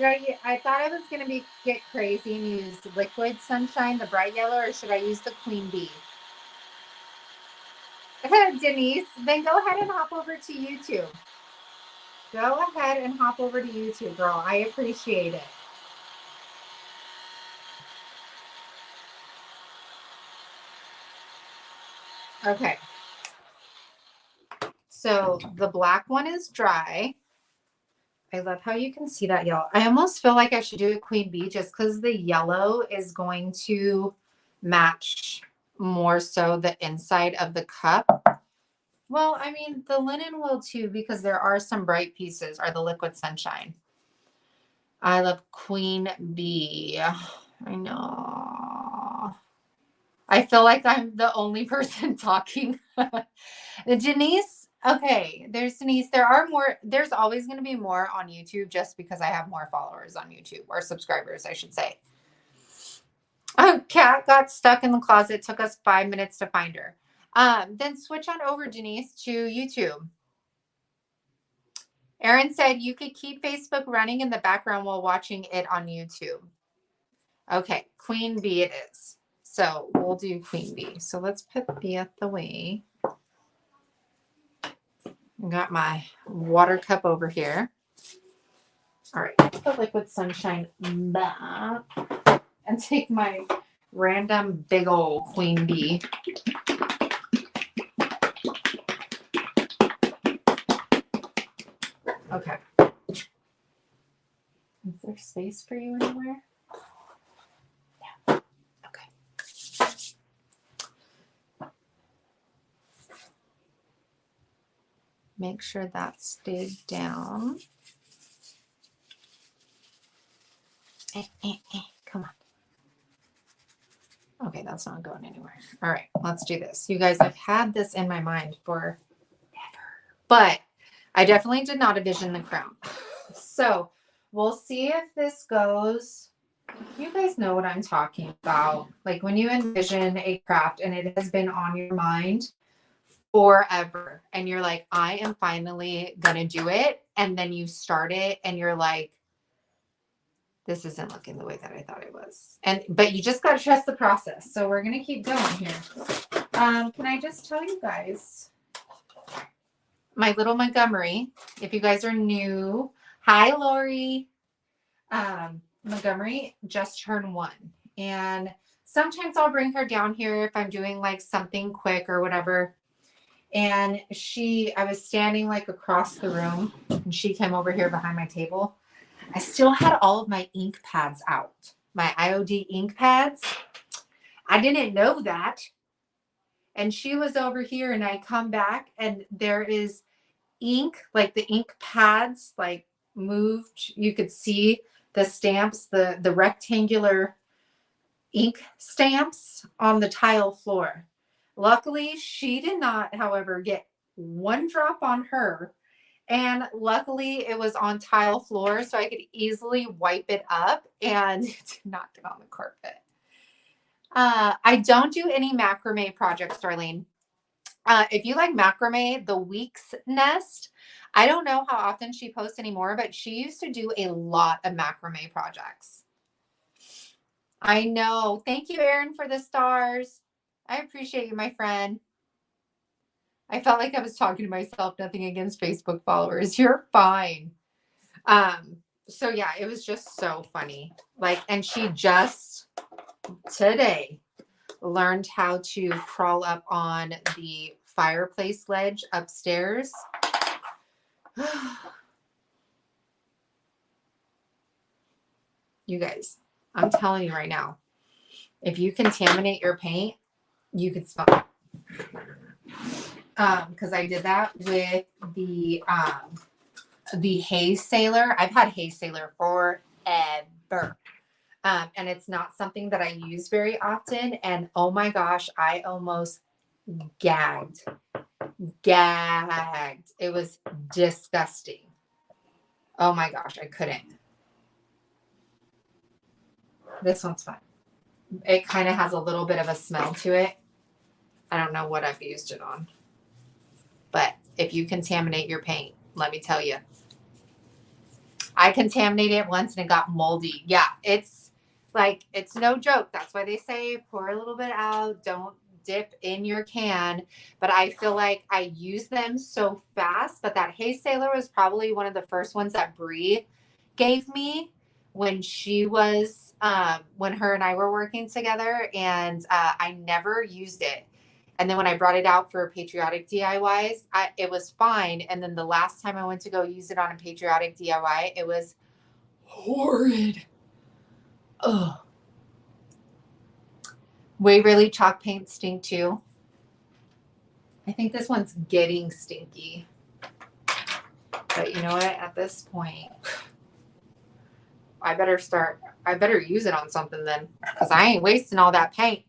I thought I was going to get crazy and use liquid sunshine, the bright yellow, or should I use the queen bee? Denise, then go ahead and hop over to YouTube. Go ahead and hop over to YouTube, girl. I appreciate it. Okay. So the black one is dry. I love how you can see that yellow. I almost feel like I should do a queen bee just because the yellow is going to match more so the inside of the cup. Well, I mean, the linen will too because there are some bright pieces, or the liquid sunshine. I love queen bee. I know. I feel like I'm the only person talking. Denise, okay, there's Denise. There are more, there's always going to be more on YouTube just because I have more followers on YouTube, or subscribers, I should say. Oh, Cat got stuck in the closet. Took us 5 minutes to find her. Then switch on over, Denise, to YouTube. Erin said you could keep Facebook running in the background while watching it on YouTube. Okay, queen bee it is. So we'll do queen bee. So let's put the away. I got my water cup over here. All right, put the liquid sunshine back and take my random big old queen bee. Okay. Is there space for you anywhere? Yeah. Okay. Make sure that's stayed down. Come on. Okay, that's not going anywhere. All right, let's do this. You guys, I've had this in my mind for ever, but I definitely did not envision the crown. So we'll see if this goes. You guys know what I'm talking about. Like when you envision a craft and it has been on your mind forever and you're like, I am finally gonna do it. And then you start it and you're like, this isn't looking the way that I thought it was. But you just gotta trust the process. So we're gonna keep going here. Can I just tell you guys my little Montgomery, if you guys are new, hi Lori. Montgomery just turned 1. And sometimes I'll bring her down here if I'm doing like something quick or whatever. And I was standing like across the room and she came over here behind my table. I still had all of my ink pads out, my IOD ink pads. I didn't know that. And she was over here and I come back and there is ink, like the ink pads, like moved. You could see the stamps, the rectangular ink stamps on the tile floor. Luckily, she did not, however, get one drop on her. And luckily, it was on tile floor, so I could easily wipe it up and it did not get on the carpet. I don't do any macrame projects, Darlene. If you like macrame, the Weeks Nest, I don't know how often she posts anymore, but she used to do a lot of macrame projects. I know. Thank you, Erin, for the stars. I appreciate you, my friend. I felt like I was talking to myself. Nothing against Facebook followers. You're fine. So yeah, it was just so funny. Like, and she just today learned how to crawl up on the fireplace ledge upstairs. You guys, I'm telling you right now, if you contaminate your paint, you could smell it. Because I did that with the Haze Sailor. I've had Haze Sailor forever. And it's not something that I use very often. And oh my gosh, I almost gagged. It was disgusting. Oh my gosh, I couldn't. This one's fun. It kind of has a little bit of a smell to it. I don't know what I've used it on. But if you contaminate your paint, let me tell you. I contaminated it once and it got moldy. Yeah, it's like, it's no joke. That's why they say pour a little bit out. Don't dip in your can. But I feel like I use them so fast. But that Haze Sailor was probably one of the first ones that Bree gave me when she was, when her and I were working together. And I never used it. And then when I brought it out for patriotic DIYs, it was fine. And then the last time I went to go use it on a patriotic DIY, it was horrid. Ugh. Waverly chalk paint stink too. I think this one's getting stinky. But you know what? At this point, I better use it on something then, because I ain't wasting all that paint.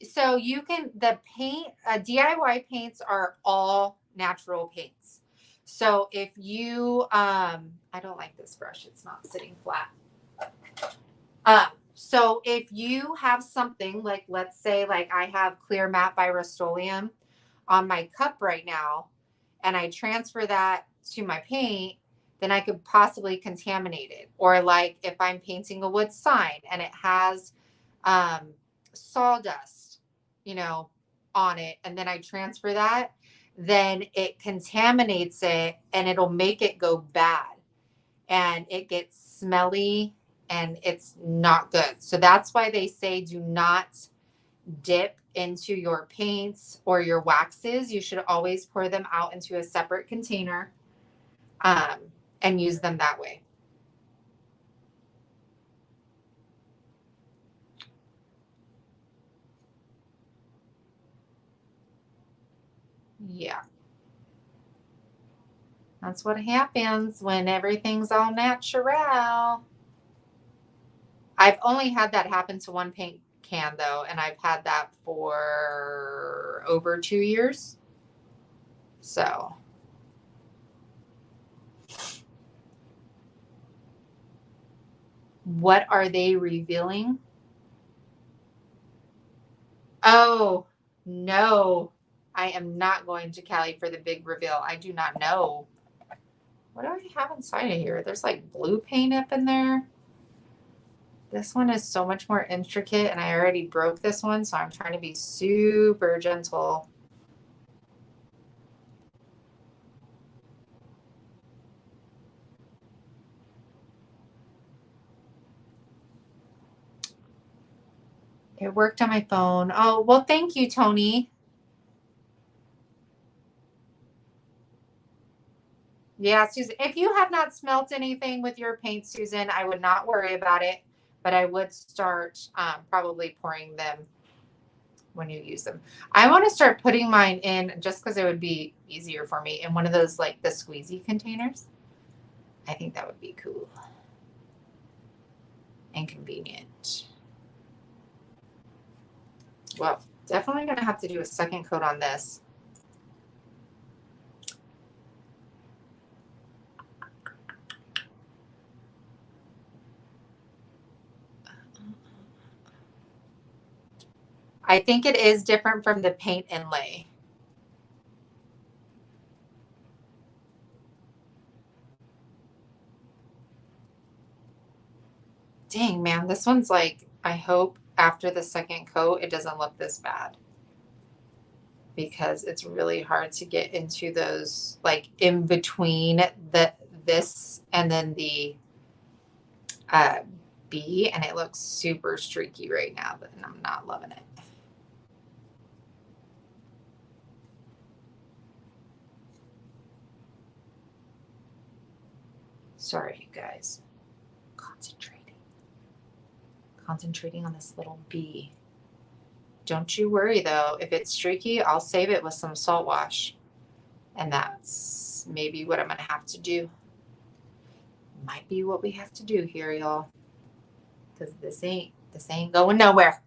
So you can, the paint, DIY paints are all natural paints. So if you, I don't like this brush, it's not sitting flat. So if you have something like, let's say like I have Clear Matte by Rust-Oleum on my cup right now, and I transfer that to my paint, then I could possibly contaminate it. Or like if I'm painting a wood sign and it has sawdust, you know, on it, and then I transfer that, then it contaminates it and it'll make it go bad and it gets smelly and it's not good. So that's why they say do not dip into your paints or your waxes. You should always pour them out into a separate container and use them that way. Yeah. That's what happens when everything's all natural. I've only had that happen to one paint can though, and I've had that for over 2 years. So what are they revealing? Oh, no. I am not going to Cali for the big reveal. I do not know. What do I have inside of here? There's like blue paint up in there. This one is so much more intricate, and I already broke this one, so I'm trying to be super gentle. It worked on my phone. Oh, well, thank you, Tony. Yeah, Susan, if you have not smelt anything with your paint, Susan, I would not worry about it, but I would start probably pouring them when you use them. I want to start putting mine in, just because it would be easier for me, in one of those like the squeezy containers. I think that would be cool and convenient. Well, definitely going to have to do a second coat on this. I think it is different from the paint inlay. Dang, man, this one's like, I hope after the second coat, it doesn't look this bad. Because it's really hard to get into those, like in between this and then the B, and it looks super streaky right now, and I'm not loving it. Sorry, you guys. Concentrating on this little B. Don't you worry though, if it's streaky, I'll save it with some salt wash. And that's maybe what I'm gonna have to do. Might be what we have to do here, y'all. Because this ain't going nowhere.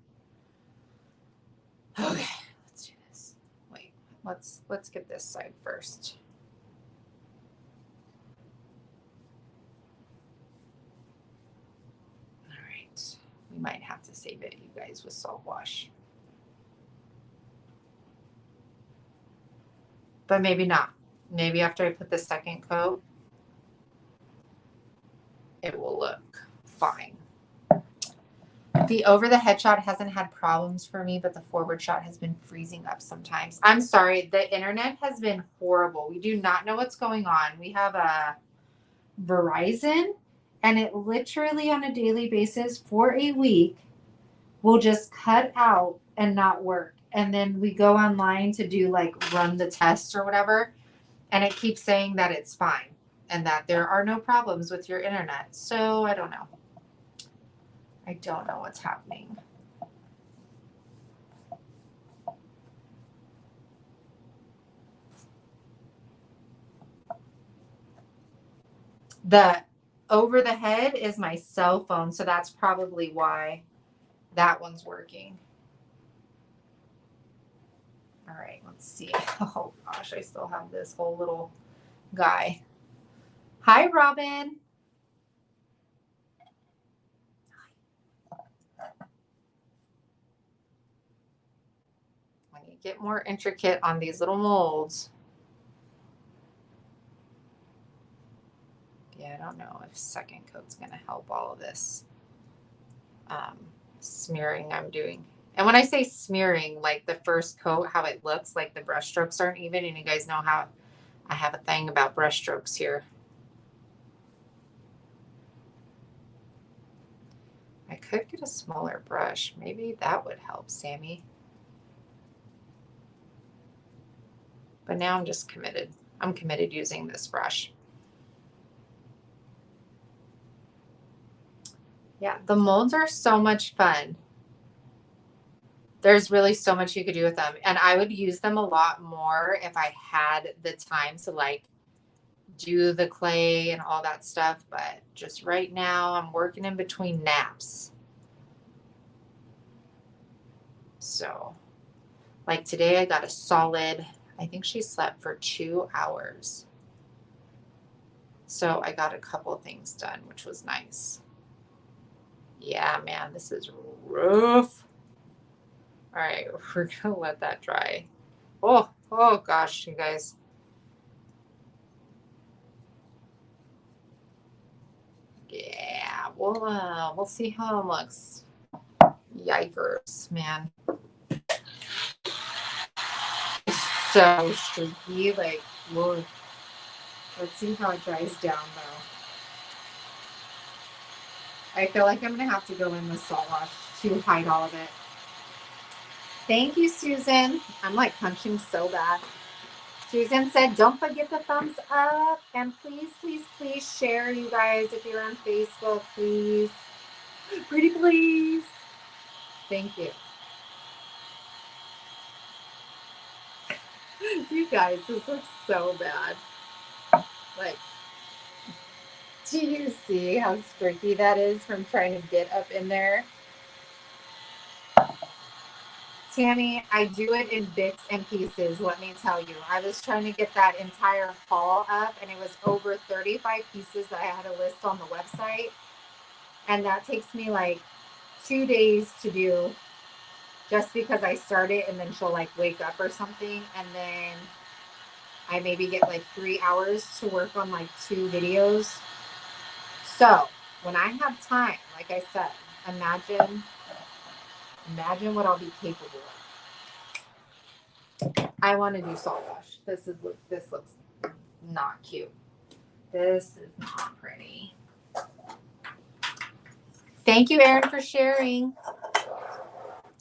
Okay, let's do this. Wait, let's get this side first. All right, we might have to save it, you guys, with salt wash. But maybe not. Maybe after I put the second coat, it will look fine. The over the head shot hasn't had problems for me, but the forward shot has been freezing up sometimes. I'm sorry, the internet has been horrible. We do not know what's going on. We have a Verizon, and it literally on a daily basis for a week will just cut out and not work. And then we go online to do like run the test or whatever, and it keeps saying that it's fine and that there are no problems with your internet. So I don't know. I don't know what's happening. The over the head is my cell phone, so that's probably why that one's working. All right, let's see. Oh gosh, I still have this whole little guy. Hi, Robin. When you get more intricate on these little molds, yeah, I don't know if second coat's going to help all of this smearing I'm doing. And when I say smearing, like the first coat, how it looks, like the brush strokes aren't even, and you guys know how I have a thing about brush strokes here. I could get a smaller brush. Maybe that would help, Sammy. But now I'm just committed. I'm committed using this brush. Yeah, the molds are so much fun. There's really so much you could do with them. And I would use them a lot more if I had the time to like do the clay and all that stuff. But just right now, I'm working in between naps. So, like today, I got a solid, I think she slept for 2 hours. So I got a couple of things done, which was nice. Yeah, man, this is rough. All right, we're going to let that dry. Oh gosh, you guys. Yeah, we'll see how it looks. Yikers, man. So streaky, like, whoa. Let's see how it dries down though. I feel like I'm gonna have to go in with salt wash to hide all of it. Thank you, Susan. I'm like punching so bad. Susan said, don't forget the thumbs up. And please, please, please share, you guys. If you're on Facebook, please. Pretty please. Thank you. You guys, this looks so bad. Like, do you see how streaky that is from trying to get up in there? Tammy, I do it in bits and pieces, let me tell you. I was trying to get that entire haul up, and it was over 35 pieces that I had to list on the website. And that takes me like 2 days to do, just because I start it and then she'll like wake up or something. And then I maybe get like 3 hours to work on like 2 videos. So when I have time, like I said, imagine what I'll be capable of. I want to do salt wash. This looks not cute. This is not pretty. Thank you, Erin, for sharing.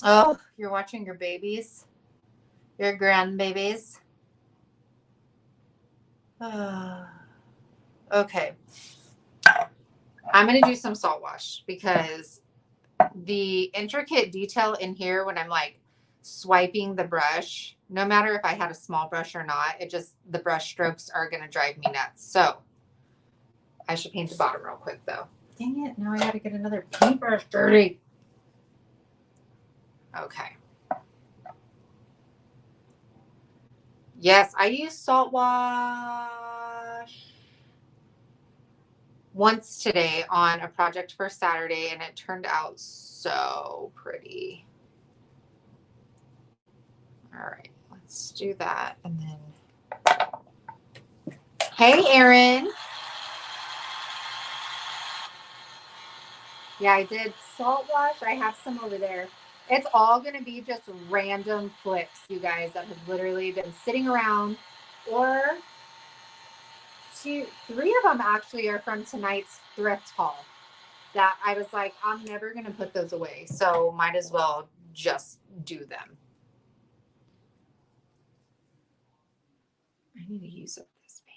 Oh, you're watching your babies, your grandbabies. Okay. I'm going to do some salt wash because the intricate detail in here when I'm like swiping the brush, no matter if I had a small brush or not, the brush strokes are going to drive me nuts. So I should paint the bottom real quick though. Dang it. Now I got to get another paintbrush dirty. Okay. Yes, I used salt wash once today on a project for Saturday, and it turned out so pretty. All right, let's do that. And then, hey, Erin. Yeah, I did salt wash. I have some over there. It's all going to be just random flips, you guys, that have literally been sitting around, or 3 of them actually are from tonight's thrift haul that I was like, I'm never going to put those away. So might as well just do them. I need to use up this paint.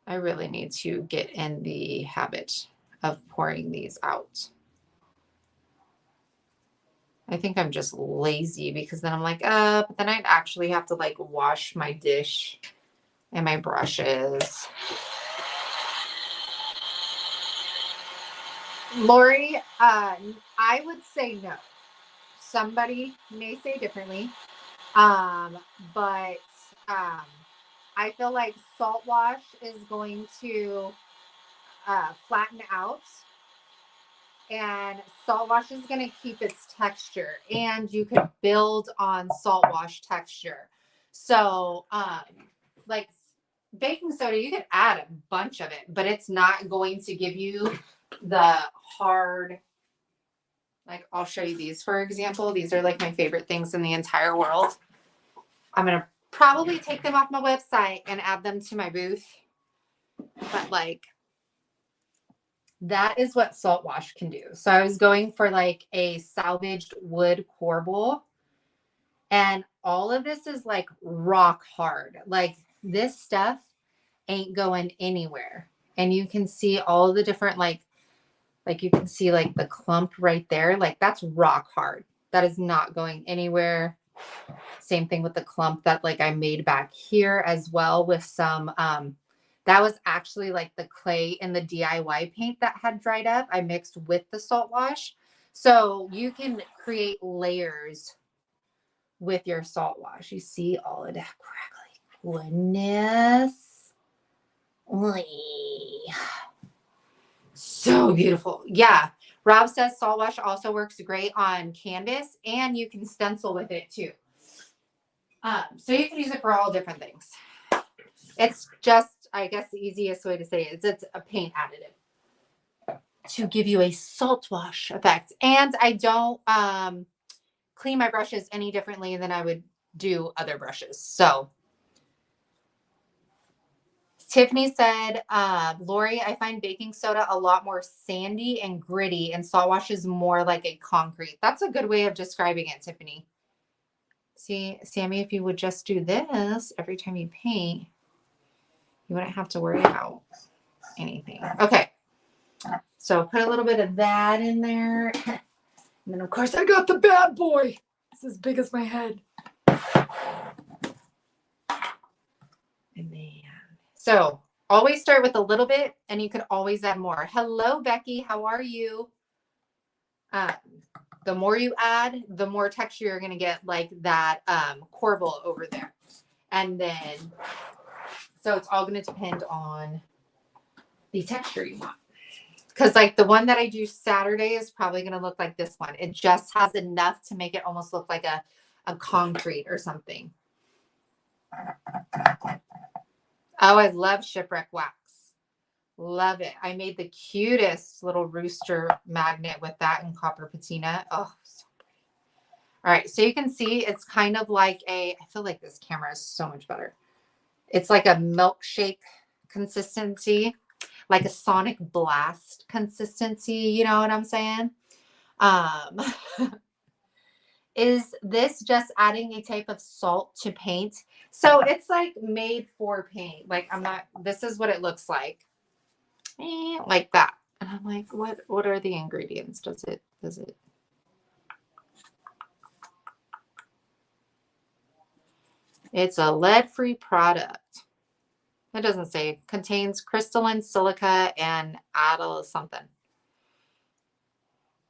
I really need to get in the habit of pouring these out. I think I'm just lazy because then I'm like, but then I'd actually have to like wash my dish and my brushes. Lori, I would say no. Somebody may say differently. But I feel like salt wash is going to flatten out, and salt wash is going to keep its texture, and you can build on salt wash texture. So like baking soda, you can add a bunch of it, but it's not going to give you the hard, like I'll show you these, for example. These are like my favorite things in the entire world. I'm going to probably take them off my website and add them to my booth. But like, that is what salt wash can do. So I was going for like a salvaged wood corbel, and all of this is like rock hard. Like this stuff ain't going anywhere. And you can see all the different, like you can see like the clump right there. Like that's rock hard. That is not going anywhere. Same thing with the clump that like I made back here as well with some, that was actually like the clay in the DIY paint that had dried up. I mixed with the salt wash. So you can create layers with your salt wash. You see all of that crackly goodness. Oy. So beautiful. Yeah. Rob says salt wash also works great on canvas, and you can stencil with it too. So you can use it for all different things. It's just, I guess the easiest way to say it is it's a paint additive to give you a salt wash effect. And I don't clean my brushes any differently than I would do other brushes. So Tiffany said, Lori, I find baking soda a lot more sandy and gritty, and salt wash is more like a concrete. That's a good way of describing it, Tiffany. See, Sammy, if you would just do this every time you paint, you wouldn't have to worry about anything. Okay. So put a little bit of that in there. And then, of course, I got the bad boy. It's as big as my head. And then, so Always start with a little bit and you can always add more. Hello, Becky. How are you? The more you add, the more texture you're going to get, like that corbel over there. And then, so it's all going to depend on the texture you want. Because like the one that I do Saturday is probably going to look like this one. It just has enough to make it almost look like a concrete or something. Oh, I love shipwreck wax. Love it. I made the cutest little rooster magnet with that in copper patina. Oh, so pretty. All right. So you can see it's kind of like I feel like this camera is so much better. It's like a milkshake consistency, like a sonic blast consistency. You know what I'm saying? Is this just adding a type of salt to paint? So it's like made for paint. Like this is what it looks like that. And I'm like, what are the ingredients? Does it? It's a lead-free product. It doesn't say. Contains crystalline silica and addle something.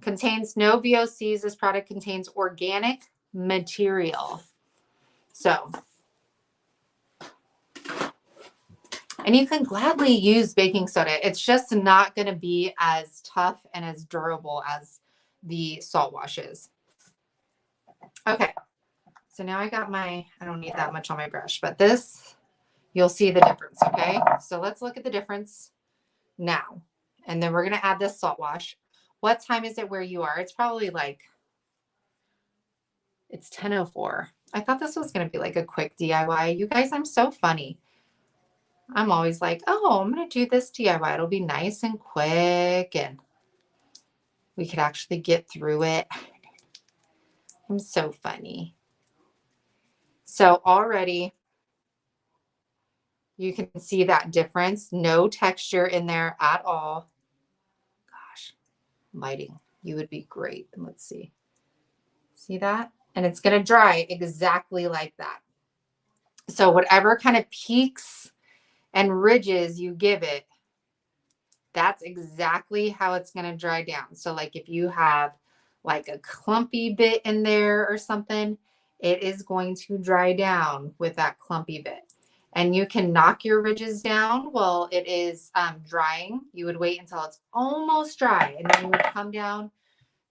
Contains no VOCs. This product contains organic material. So, and you can gladly use baking soda. It's just not going to be as tough and as durable as the salt washes. Okay. So now I got I don't need that much on my brush, but this, you'll see the difference. Okay. So let's look at the difference now. And then we're going to add this salt wash. What time is it where you are? It's probably like, it's 10:04. I thought this was going to be like a quick DIY. You guys, I'm so funny. I'm always like, oh, I'm going to do this DIY. It'll be nice and quick and we could actually get through it. I'm so funny. So already you can see that difference. No texture in there at all. Gosh, lighting, you would be great. And let's see. See that? And it's going to dry exactly like that. So whatever kind of peaks and ridges you give it, that's exactly how it's going to dry down. So like if you have like a clumpy bit in there or something, it is going to dry down with that clumpy bit. And you can knock your ridges down while it is drying. You would wait until it's almost dry and then you would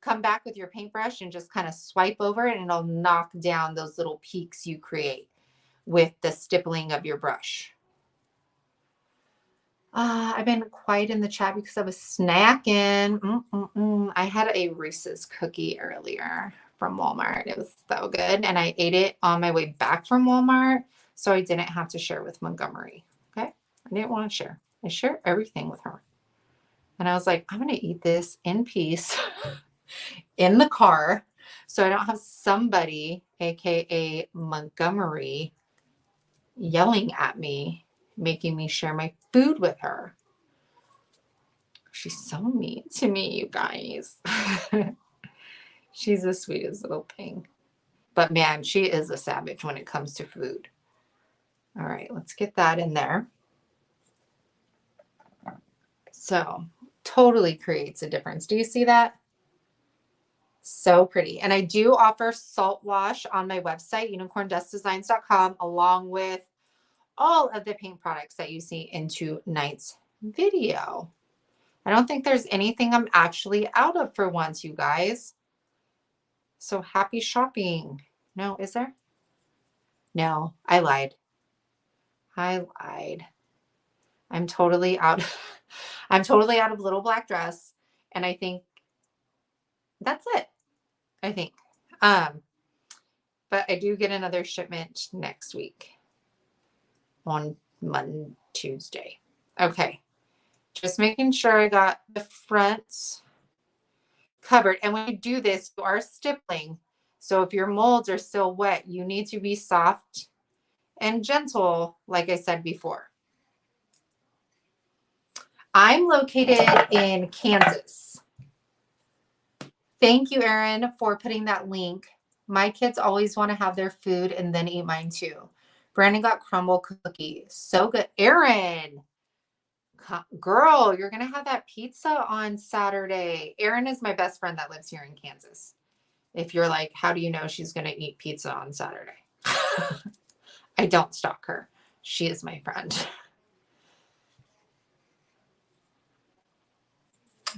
come back with your paintbrush and just kind of swipe over it and it'll knock down those little peaks you create with the stippling of your brush. I've been quiet in the chat because I was snacking. I had a Reese's cookie earlier from Walmart. It was so good. And I ate it on my way back from Walmart. So I didn't have to share with Montgomery. Okay. I didn't want to share. I share everything with her. And I was like, I'm going to eat this in peace in the car. So I don't have somebody, AKA Montgomery, yelling at me, making me share my food with her. She's so mean to me, you guys. She's the sweetest little thing. But man, she is a savage when it comes to food. All right, let's get that in there. So totally creates a difference. Do you see that? So pretty. And I do offer salt wash on my website, unicorndustdesigns.com, along with all of the paint products that you see in tonight's video. I don't think there's anything I'm actually out of for once, you guys. So happy shopping. No, is there? No, I lied. I'm totally out. I'm totally out of Little Black Dress. And I think that's it. I think. But I do get another shipment next week on Monday, Tuesday. Okay. Just making sure I got the front covered. And when you do this, you are stippling. So if your molds are still wet, you need to be soft and gentle, like I said before. I'm located in Kansas. Thank you, Erin, for putting that link. My kids always want to have their food and then eat mine too. Brandon got crumble cookie. So good. Erin, Girl, you're going to have that pizza on Saturday. Erin is my best friend that lives here in Kansas. If you're like, how do you know she's going to eat pizza on Saturday? I don't stalk her. She is my friend.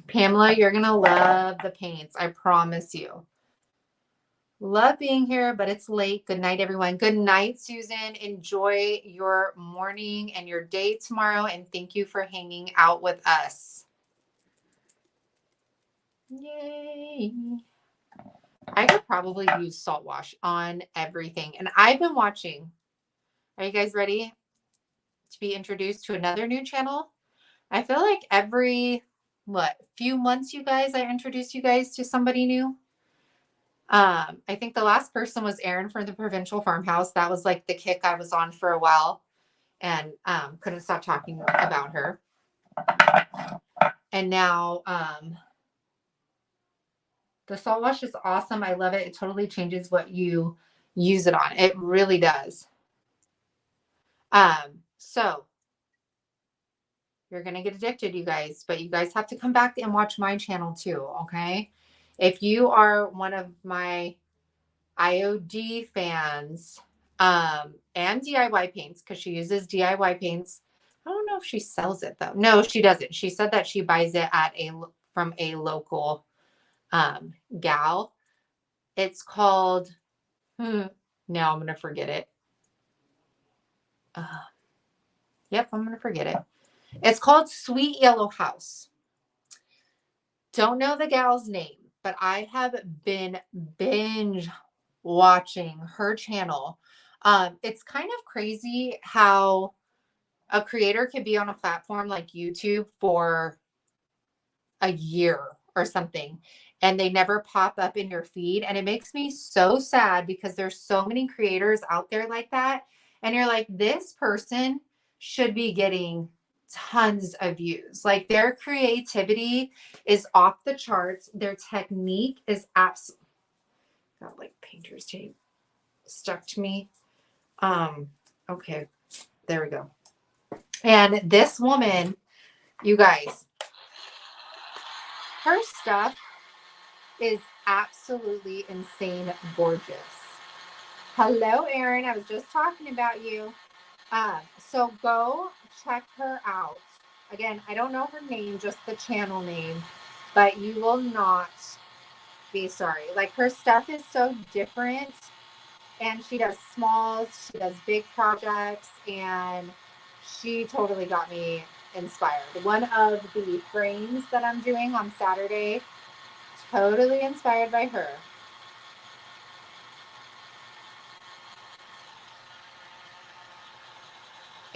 Pamela, you're going to love the paints. I promise you. Love being here, but it's late. Good night, everyone. Good night, Susan. Enjoy your morning and your day tomorrow. And thank you for hanging out with us. Yay. I could probably use salt wash on everything. And I've been watching. Are you guys ready to be introduced to another new channel? I feel like every, few months, you guys, I introduce you guys to somebody new. I think the last person was Erin from the Provincial Farmhouse. That was like the kick I was on for a while and couldn't stop talking about her. And now the salt wash is awesome. I love it. It totally changes what you use it on. It really does. So you're going to get addicted, you guys, but you guys have to come back and watch my channel too. Okay. If you are one of my IOD fans, and DIY paints, because she uses DIY paints. I don't know if she sells it though. No, she doesn't. She said that she buys it from a local gal. It's called, now I'm going to forget it. Yep, I'm going to forget it. It's called Sweet Yellow House. Don't know the gal's name, but I have been binge watching her channel. It's kind of crazy how a creator could be on a platform like YouTube for a year or something and they never pop up in your feed. And it makes me so sad because there's so many creators out there like that. And you're like, this person should be getting tons of views. Like their creativity is off the charts. Their technique is absolutely, got like painter's tape stuck to me. Okay, there we go. And this woman, you guys, her stuff is absolutely insane gorgeous. Hello, Erin. I was just talking about you. So go check her out. Again, I don't know her name, just the channel name, but you will not be sorry. Like her stuff is so different and she does smalls, she does big projects, and she totally got me inspired. One of the frames that I'm doing on Saturday, totally inspired by her.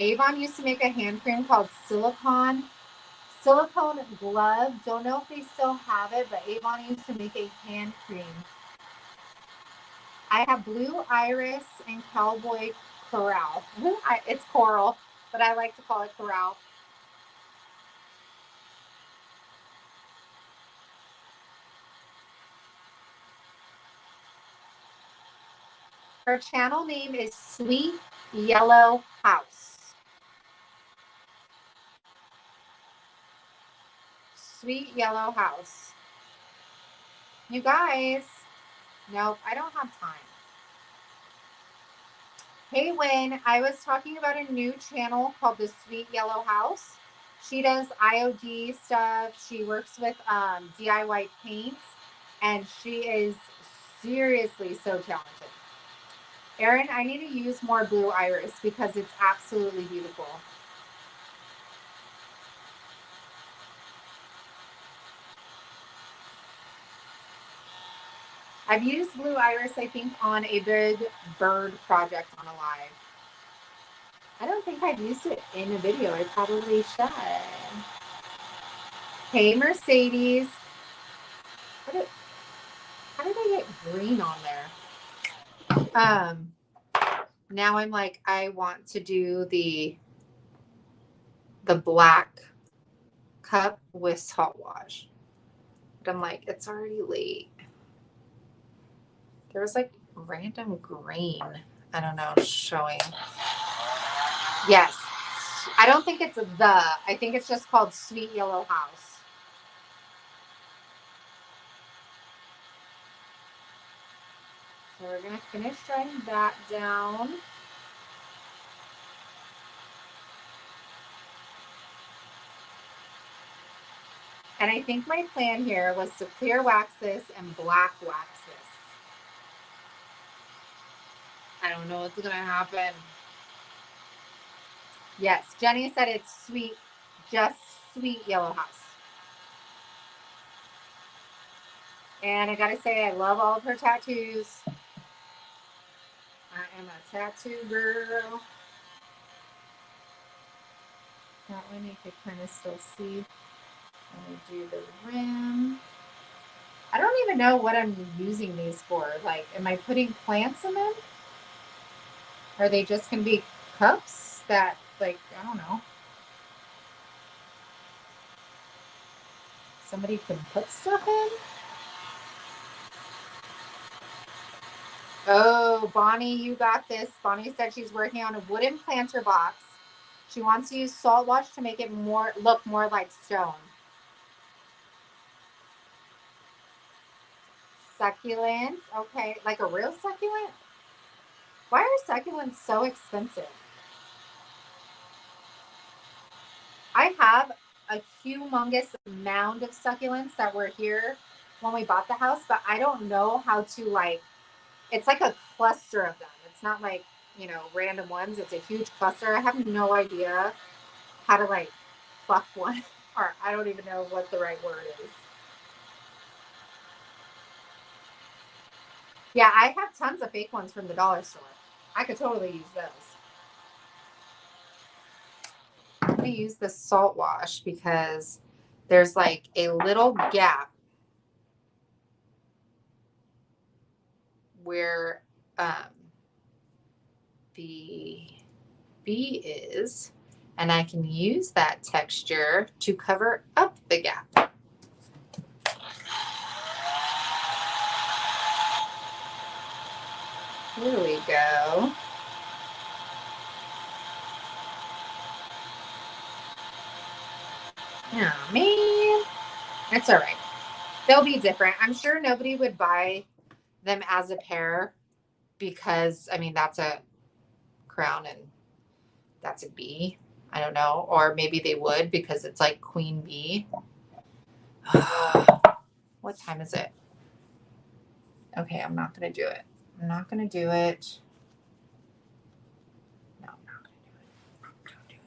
Avon used to make a hand cream called silicone glove. Don't know if they still have it, but Avon used to make a hand cream. I have blue iris and cowboy coral. It's coral, but I like to call it coral. Her channel name is Sweet Yellow House. Sweet Yellow House. You guys, nope, I don't have time. Hey, Wynn, I was talking about a new channel called the Sweet Yellow House. She does IOD stuff. She works with DIY paints, and she is seriously so talented. Erin, I need to use more blue iris because it's absolutely beautiful. I've used blue iris, I think, on a big bird project on a live. I don't think I've used it in a video. I probably should. Hey, Mercedes. How did I get green on there? Now I'm like, I want to do the black cup with salt wash. But I'm like, it's already late. There was like random green, I don't know, showing. Yes, I don't think it's I think it's just called Sweet Yellow House. So we're going to finish drying that down. And I think my plan here was to clear wax this and black wax this. I don't know what's going to happen. Yes, Jenny said it's sweet, just Sweet Yellow House. And I got to say, I love all of her tattoos. I am a tattoo girl. That one you could kind of still see. Let me do the rim. I don't even know what I'm using these for. Like, am I putting plants in them? Are they just going to be cups that, like, I don't know. Somebody can put stuff in? Oh, Bonnie, you got this. Bonnie said she's working on a wooden planter box. She wants to use salt wash to make it look more like stone. Succulent. Okay, like a real succulent? Why are succulents so expensive? I have a humongous mound of succulents that were here when we bought the house, but I don't know how to, like, it's like a cluster of them. It's not like, random ones. It's a huge cluster. I have no idea how to, like, pluck one, or I don't even know what the right word is. Yeah, I have tons of fake ones from the dollar store. I could totally use those. I'm going to use the salt wash because there's like a little gap where the bee is, and I can use that texture to cover up the gap. Here we go. Oh, man. That's all right. They'll be different. I'm sure nobody would buy them as a pair because, I mean, that's a crown and that's a bee. I don't know. Or maybe they would because it's like queen bee. What time is it? Okay, I'm not going to do it. I'm not going to do it. No, I'm not going to do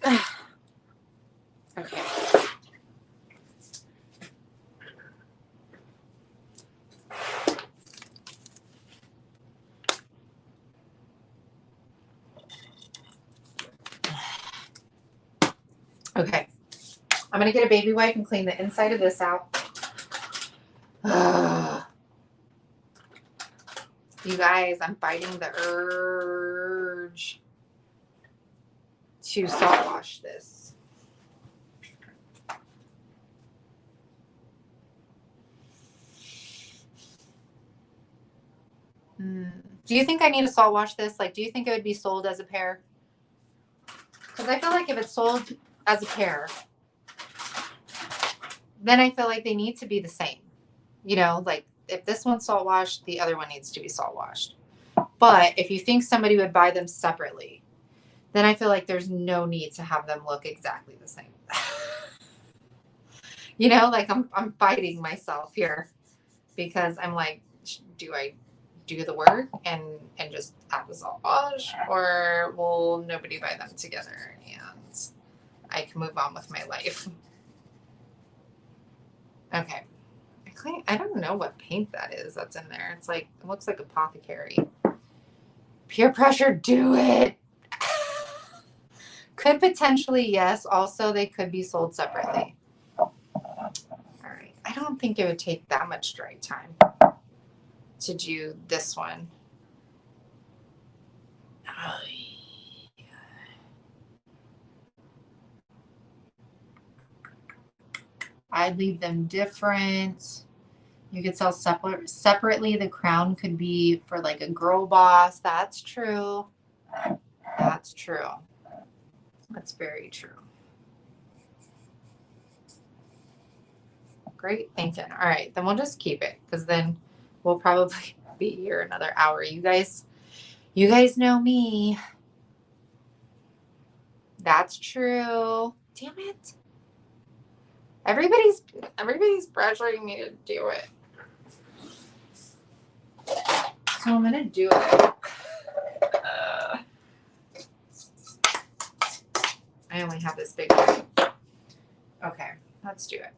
it. Okay. Okay. I'm going to get a baby wipe and clean the inside of this out. You guys, I'm fighting the urge to salt wash this. Do you think I need to salt wash this? Like, do you think it would be sold as a pair? Because I feel like if it's sold as a pair, then I feel like they need to be the same. Like if this one's salt washed, the other one needs to be salt washed. But if you think somebody would buy them separately, then I feel like there's no need to have them look exactly the same. Like I'm fighting myself here because I'm like, do I do the work and just add the salt wash, or will nobody buy them together and I can move on with my life? Okay. I don't know what paint that is that's in there. It's like, it looks like apothecary. Peer pressure, do it. Could potentially, yes. Also, they could be sold separately. All right. I don't think it would take that much dry time to do this one. Oh, yeah. I'd leave them different. You could sell separately. The crown could be for like a girl boss. That's true. That's true. That's very true. Great thinking. All right, then we'll just keep it because then we'll probably be here another hour. You guys know me. That's true. Damn it. Everybody's pressuring me to do it. So I'm gonna do it. I only have this big one. Okay, let's do it.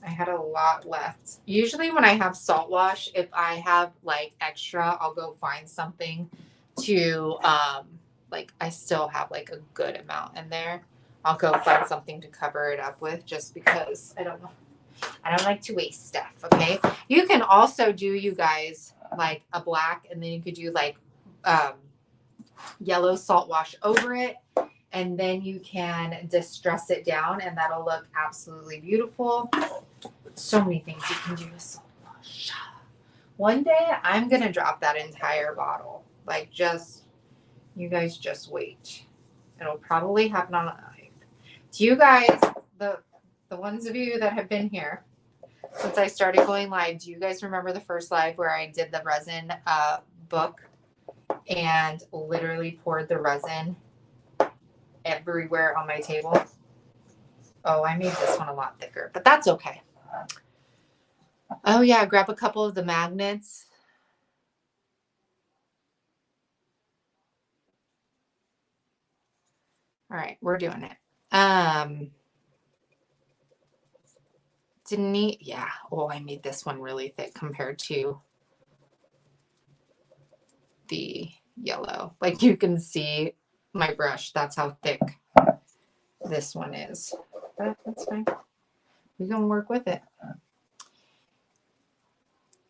I had a lot left. Usually when I have salt wash, if I have like extra, I'll go find something to like I still have like a good amount in there. I'll go find something to cover it up with just because I don't like to waste stuff, okay? You can also do, you guys, like a black, and then you could do like yellow salt wash over it, and then you can distress it down and that'll look absolutely beautiful. So many things you can do with salt wash. One day I'm gonna drop that entire bottle. Like, just, you guys just wait. It'll probably happen on a live. Do you guys, the ones of you that have been here since I started going live, do you guys remember the first live where I did the resin book and literally poured the resin everywhere on my table? Oh, I made this one a lot thicker, but that's okay. Oh yeah, grab a couple of the magnets. All right, we're doing it. Denise, yeah. Oh, I made this one really thick compared to the yellow. Like, you can see my brush. That's how thick this one is. But that's fine. We can work with it.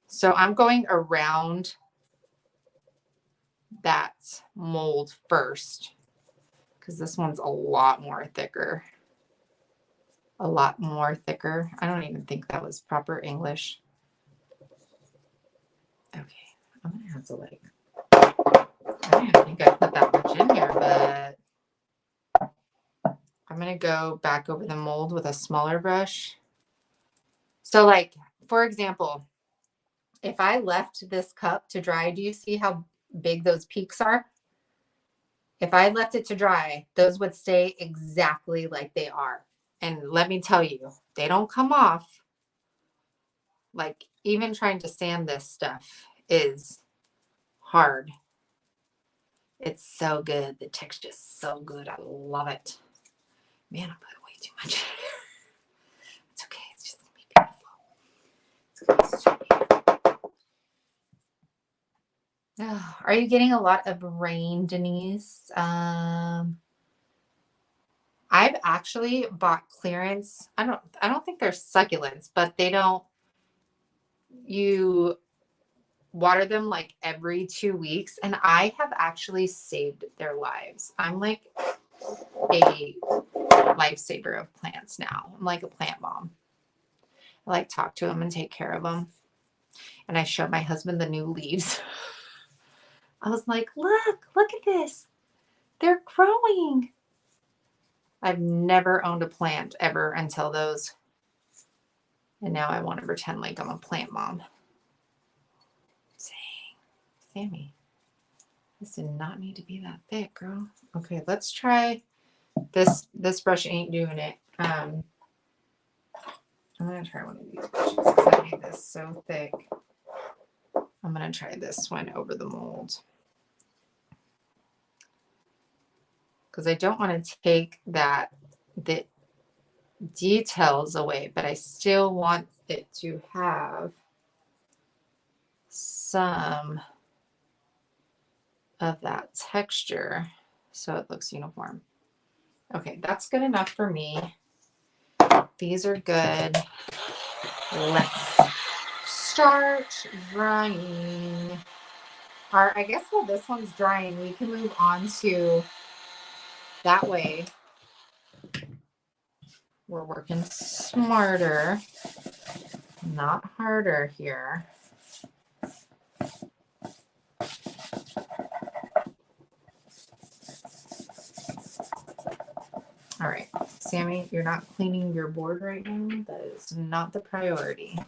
So I'm going around that mold first because this one's a lot more thicker. A lot more thicker. I don't even think that was proper English. Okay, I'm gonna have to like, I don't even think I put that much in here, but I'm gonna go back over the mold with a smaller brush. So like, for example, if I left this cup to dry, do you see how big those peaks are? If I left it to dry, those would stay exactly like they are. And let me tell you, they don't come off. Like, even trying to sand this stuff is hard. It's so good. The texture is so good. I love it. Man, I put way too much. It's okay. It's just gonna be beautiful. It's gonna be so beautiful. Oh, are you getting a lot of rain, Denise? I've actually bought clearance. I don't think they're succulents, but they don't, you water them like every 2 weeks, and I have actually saved their lives. I'm like a lifesaver of plants now. I'm like a plant mom. I like talk to them and take care of them. And I showed my husband the new leaves. I was like, look at this. They're growing. I've never owned a plant ever until those. And now I want to pretend like I'm a plant mom. Dang, Sammy, this did not need to be that thick, girl. Okay, let's try this. This brush ain't doing it. I'm gonna try one of these brushes because I made this so thick. I'm gonna try this one over the mold because I don't want to take the details away, but I still want it to have some of that texture so it looks uniform. Okay, that's good enough for me. These are good. Let's start drying. I guess while this one's drying, we can move on to that way. We're working smarter, not harder here. All right, Sammy, you're not cleaning your board right now. That is not the priority.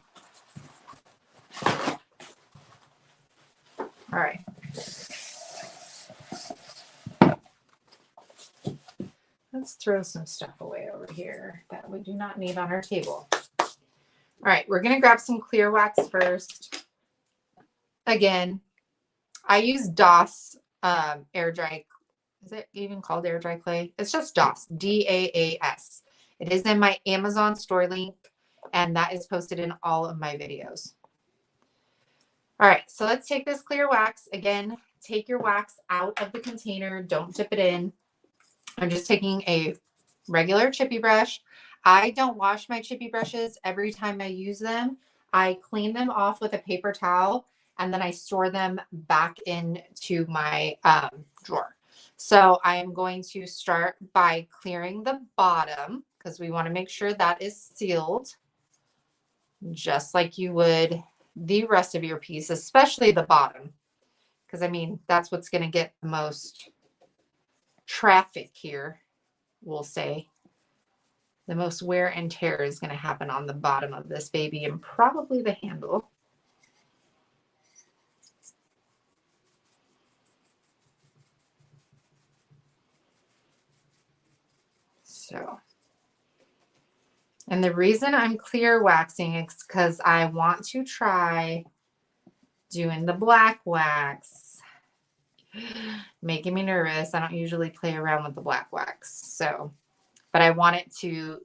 All right. Let's throw some stuff away over here that we do not need on our table. All right, we're going to grab some clear wax first. Again, I use DOS air dry. Is it even called air dry clay? It's just DOS, DAAS. It is in my Amazon store link, and that is posted in all of my videos. All right, so let's take this clear wax. Again, take your wax out of the container. Don't dip it in. I'm just taking a regular chippy brush. I don't wash my chippy brushes every time I use them. I clean them off with a paper towel, and then I store them back into my drawer. So I am going to start by clearing the bottom because we want to make sure that is sealed, just like you would the rest of your piece, especially the bottom, because I mean, that's what's going to get the most traffic here, we'll say. The most wear and tear is going to happen on the bottom of this baby and probably the handle. So, and the reason I'm clear waxing is because I want to try doing the black wax. Making me nervous. I don't usually play around with the black wax. So, but I want to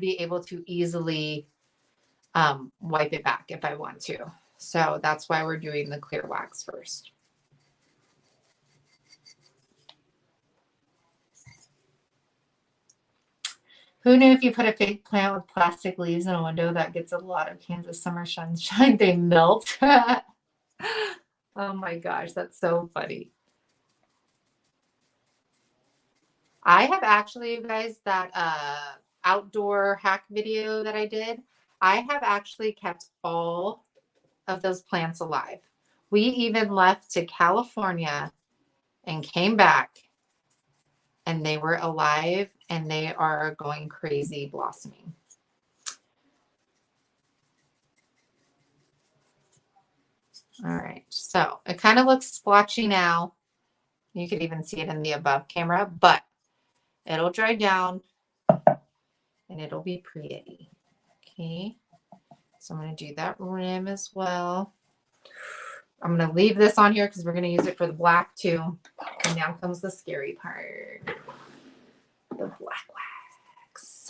be able to easily wipe it back if I want to. So that's why we're doing the clear wax first. Who knew if you put a fake plant with plastic leaves in a window that gets a lot of Kansas summer sunshine, they melt? Oh my gosh, that's so funny. I have actually, you guys, that outdoor hack video that I did, I have actually kept all of those plants alive. We even left to California and came back, and they were alive and they are going crazy blossoming. All right, so it kind of looks splotchy now. You could even see it in the above camera, but it'll dry down and it'll be pretty. Okay, so I'm going to do that rim as well. I'm going to leave this on here because we're going to use it for the black too. And now comes the scary part. The black wax.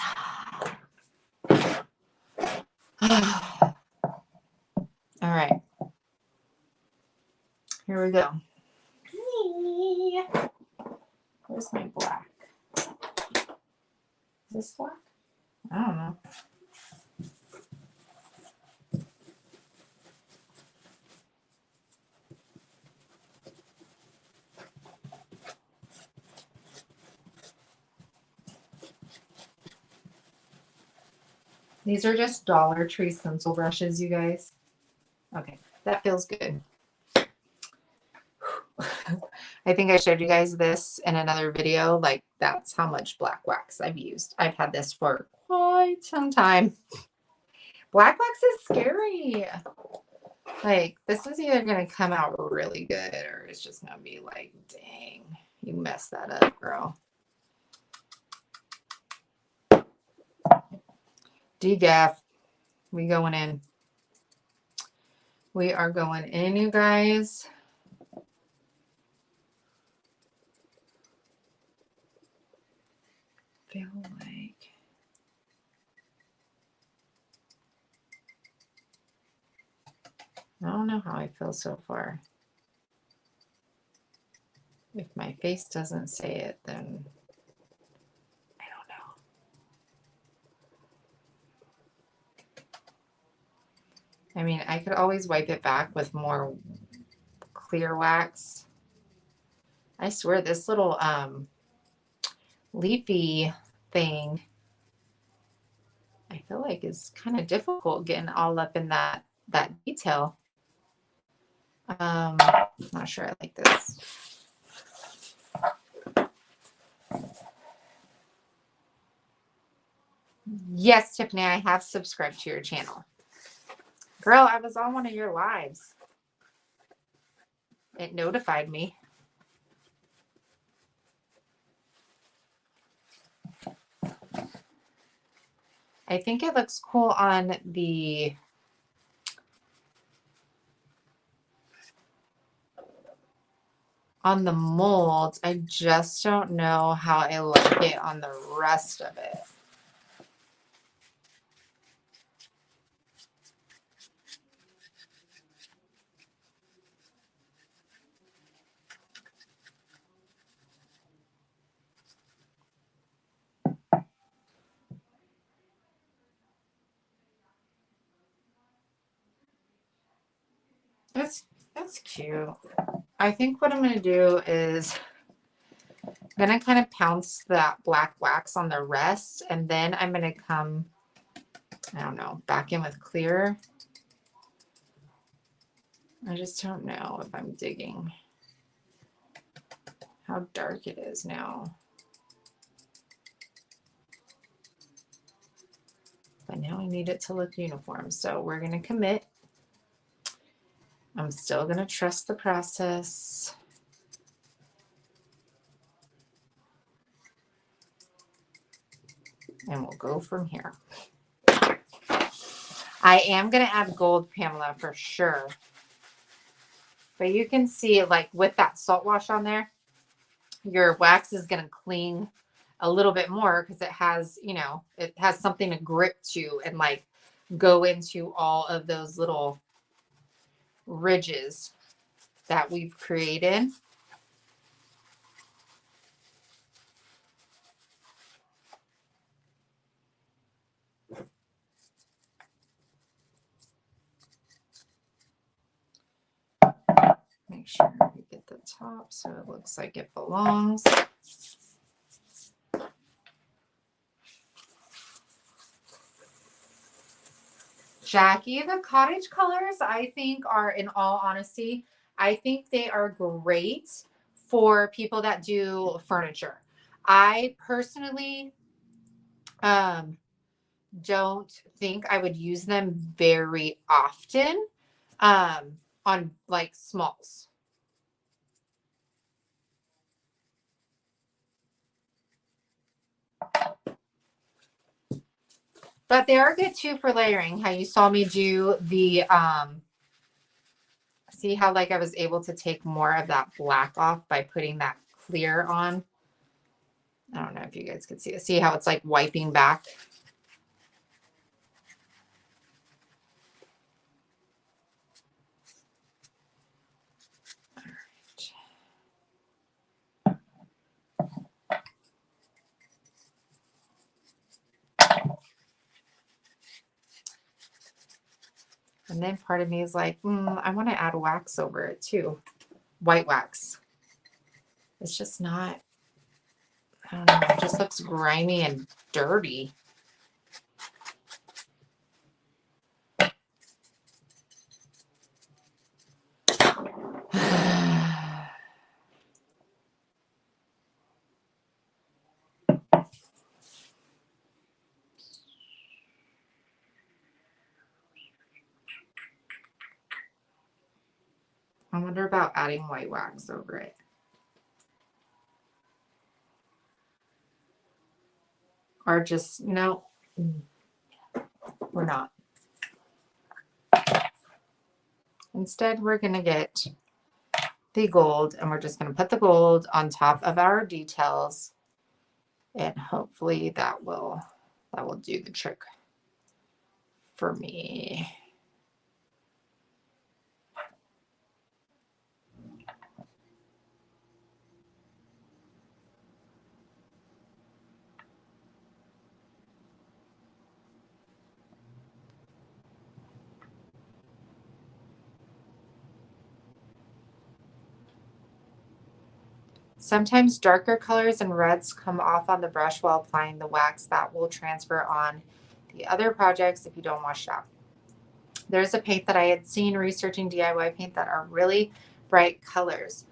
All right. Here we go. Where's my black? Is this black? I don't know. These are just Dollar Tree stencil brushes, you guys. Okay, that feels good. I think I showed you guys this in another video. Like, that's how much black wax I've used. I've had this for quite some time. Black wax is scary. Like, this is either going to come out really good or it's just going to be like, dang, you messed that up, girl. Degaff. We going in. We are going in, you guys. Feel like I don't know how I feel so far. If my face doesn't say it, then I don't know. I mean, I could always wipe it back with more clear wax. I swear this little leafy thing, I feel like is kind of difficult getting all up in that detail. I'm not sure I like this. Yes, Tiffany, I have subscribed to your channel. Girl, I was on one of your lives. It notified me. I think it looks cool on the mold. I just don't know how I like it on the rest of it. That's cute. I think what I'm going to do is I'm going to kind of pounce that black wax on the rest, and then I'm going to come, I don't know, back in with clear. I just don't know if I'm digging how dark it is now. But now I need it to look uniform. So we're going to commit. I'm still going to trust the process. And we'll go from here. I am going to add gold, Pamela, for sure. But you can see, like, with that salt wash on there, your wax is going to cling a little bit more because it has, you know, it has something to grip to and, like, go into all of those little ridges that we've created. Make sure we get the top so it looks like it belongs. Jackie, the cottage colors, I think are, in all honesty, I think they are great for people that do furniture. I personally don't think I would use them very often on like smalls. But they are good too for layering. How you saw me do the, see how like I was able to take more of that black off by putting that clear on. I don't know if you guys could see it. See how it's like wiping back. And then part of me is like, I want to add wax over it too. White wax. It's just not, I don't know, it just looks grimy and dirty. I wonder about adding white wax over it. Or just, no, we're not. Instead, we're going to get the gold, and we're just going to put the gold on top of our details, and hopefully that will do the trick for me. Sometimes darker colors and reds come off on the brush while applying the wax. That will transfer on the other projects if you don't wash it out. There's a paint that I had seen researching DIY paint that are really bright colors.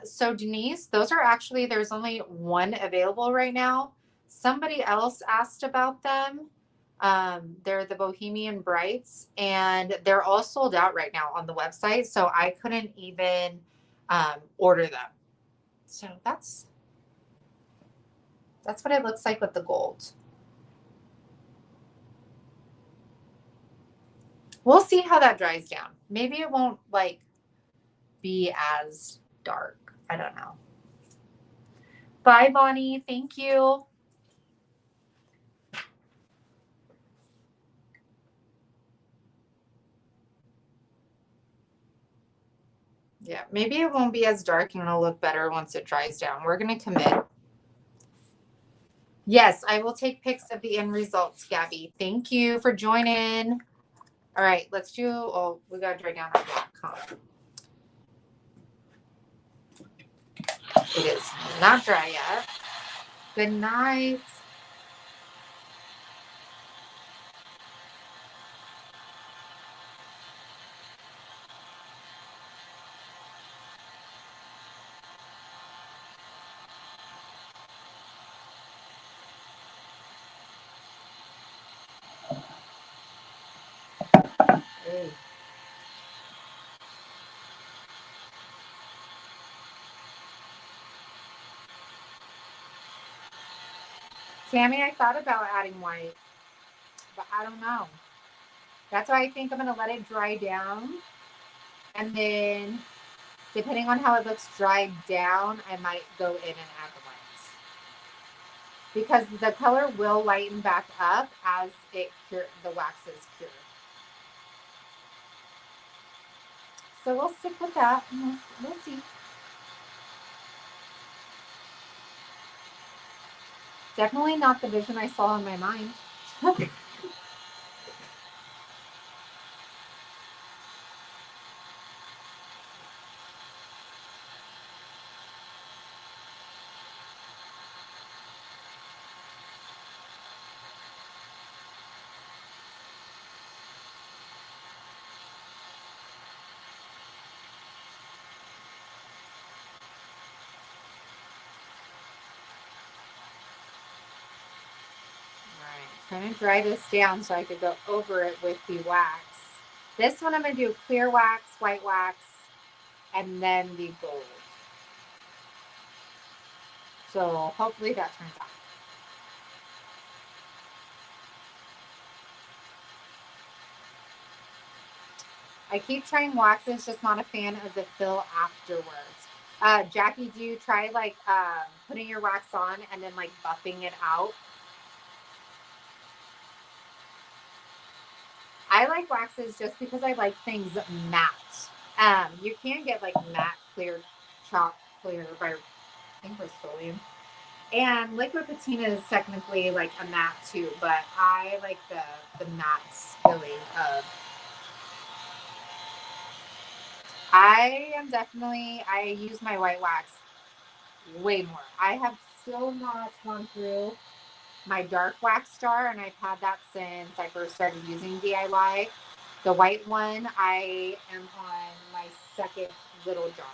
So Denise, those are actually, there's only one available right now. Somebody else asked about them. They're the Bohemian Brights, and they're all sold out right now on the website. So I couldn't even order them. So that's what it looks like with the gold. We'll see how that dries down. Maybe it won't like be as dark. I don't know. Bye, Bonnie. Thank you. Yeah, maybe it won't be as dark and it'll look better once it dries down. We're going to commit. Yes, I will take pics of the end results, Gabby. Thank you for joining. All right, let's do, oh, we got to dry down our black, huh? It is not dry yet. Good night. Hey. Tammy, I thought about adding white, but I don't know. That's why I think I'm going to let it dry down. And then, depending on how it looks dried down, I might go in and add the whites. Because the color will lighten back up as the wax is cured. So we'll stick with that and we'll see. Definitely not the vision I saw in my mind. Trying to dry this down so I could go over it with the wax. This one I'm going to do clear wax, white wax, and then the gold. So hopefully that turns out. I keep trying waxes, just not a fan of the fill afterwards. Jackie, do you try like putting your wax on and then like buffing it out? I like waxes just because I like things matte. You can get like matte clear, chalk clear by I think Rust-Oleum. And liquid patina is technically like a matte too, but I like the matte feeling of. I use my white wax way more. I have still not gone through my dark wax jar, and I've had that since I first started using DIY. The white one, I am on my second little jar.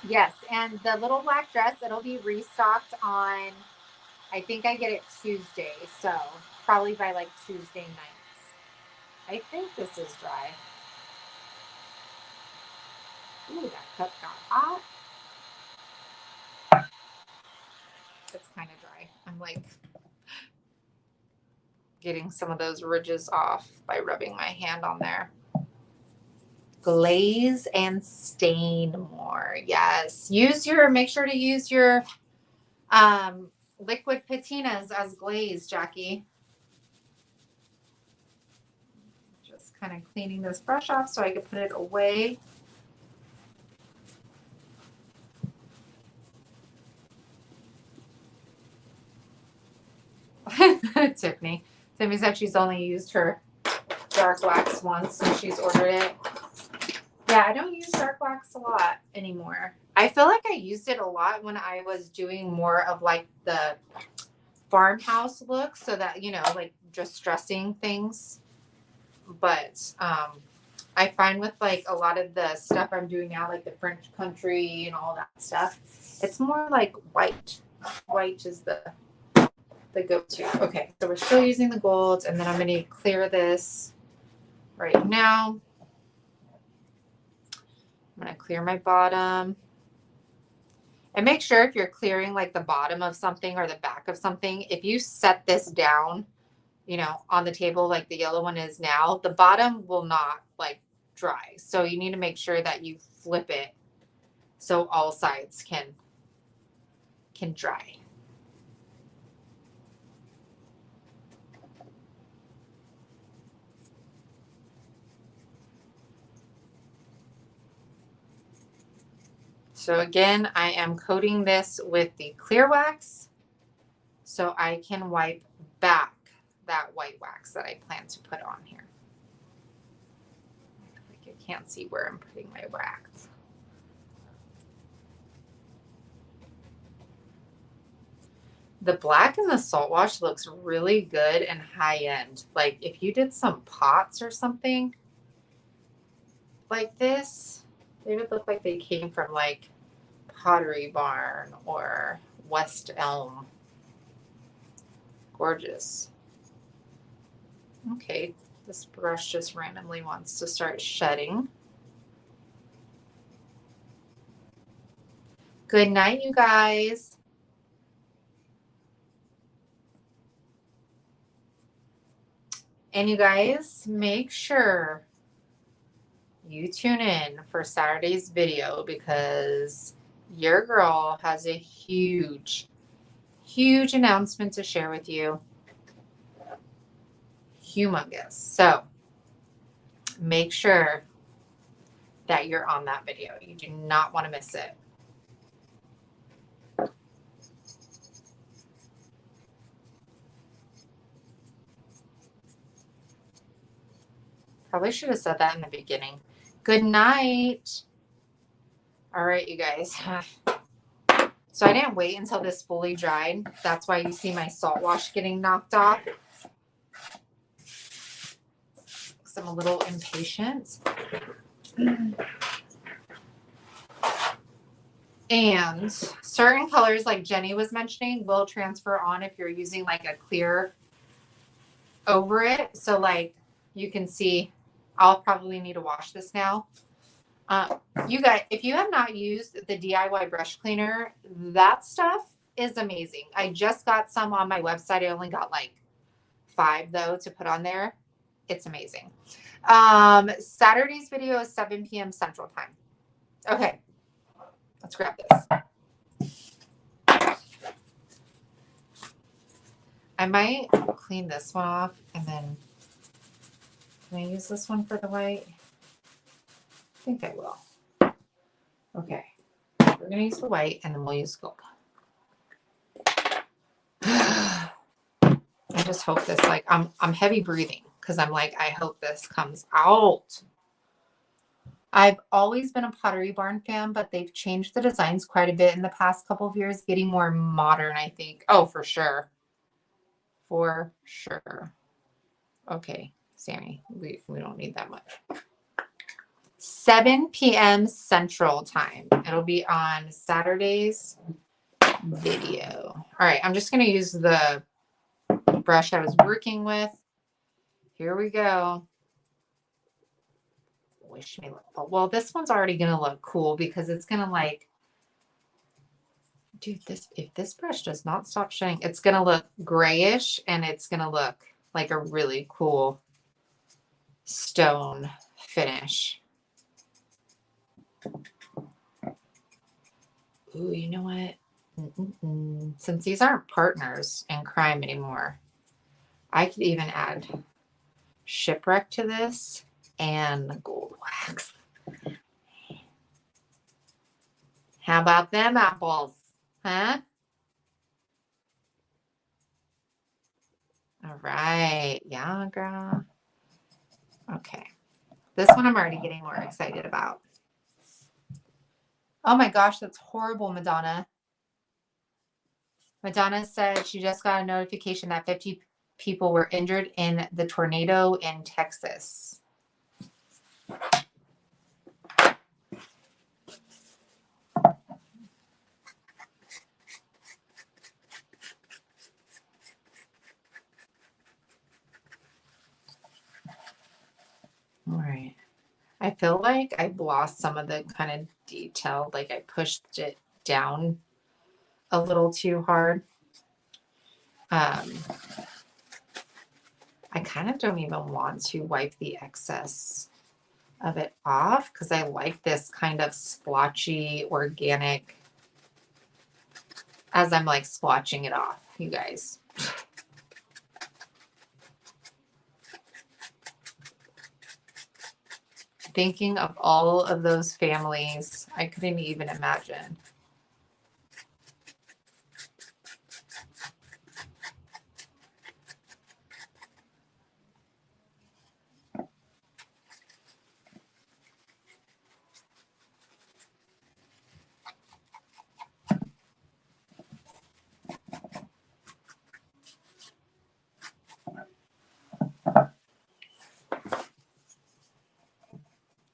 Yes, and the little black dress, it'll be restocked on, I think I get it Tuesday, so probably by like Tuesday nights. I think this is dry. Ooh, that cup got hot. It's kind of dry. I'm like getting some of those ridges off by rubbing my hand on there. Glaze and stain more. Yes. Make sure to use your liquid patinas as glaze, Jackie. Just kind of cleaning this brush off so I can put it away. Tiffany Timmy said she's only used her dark wax once since she's ordered it. Yeah, I don't use dark wax a lot anymore. I feel like I used it a lot when I was doing more of like the farmhouse look, so that, you know, like just dressing things. But I find with like a lot of the stuff I'm doing now, like the French country and all that stuff, it's more like white. White is the go-to. Okay, so we're still using the gold, and then I'm going to clear this right now. I'm going to clear my bottom. And make sure if you're clearing like the bottom of something or the back of something, if you set this down, you know, on the table like the yellow one is now, the bottom will not like dry. So you need to make sure that you flip it so all sides can dry. So again, I am coating this with the clear wax so I can wipe back that white wax that I plan to put on here. Like you can't see where I'm putting my wax. The black in the salt wash looks really good and high end. Like if you did some pots or something like this, they would look like they came from like Pottery Barn or West Elm. Gorgeous. Okay, this brush just randomly wants to start shedding. Good night, you guys. And you guys, make sure you tune in for Saturday's video because your girl has a huge announcement to share with you. Humongous. So make sure that you're on that video. You do not want to miss it. Probably should have said that in the beginning. Good night. All right, you guys. So I didn't wait until this fully dried. That's why you see my salt wash getting knocked off. Because I'm a little impatient. And certain colors, like Jenny was mentioning, will transfer on if you're using like a clear over it. So like you can see, I'll probably need to wash this now. You guys, if you have not used the DIY brush cleaner, that stuff is amazing. I just got some on my website. I only got like 5 though to put on there. It's amazing. Saturday's video is 7 p.m. Central Time. Okay, let's grab this. I might clean this one off and then can I use this one for the white? I think I will. Okay, we're gonna use the white and then we'll use gold. I just hope this, like, I'm heavy breathing because I'm like, I hope this comes out. I've always been a Pottery Barn fan, but they've changed the designs quite a bit in the past couple of years, getting more modern, I think. Oh, for sure. For sure. Okay, Sammy, we don't need that much. 7 p.m. Central Time. It'll be on Saturday's video. All right, I'm just going to use the brush I was working with. Here we go. Wish me luck. Well, this one's already going to look cool because it's going to like, dude, if this brush does not stop shedding, it's going to look grayish and it's going to look like a really cool stone finish. Ooh, you know what? Since these aren't partners in crime anymore, I could even add Shipwreck to this and the gold wax. How about them apples? Huh? All right. Yeah, girl. Okay. This one I'm already getting more excited about. Oh my gosh, that's horrible, Madonna. Madonna said she just got a notification that 50 people were injured in the tornado in Texas. All right. I feel like I've lost some of the kind of detail, like I pushed it down a little too hard. I kind of don't even want to wipe the excess of it off because I like this kind of splotchy, organic, as I'm like splotching it off, you guys. Thinking of all of those families, I couldn't even imagine.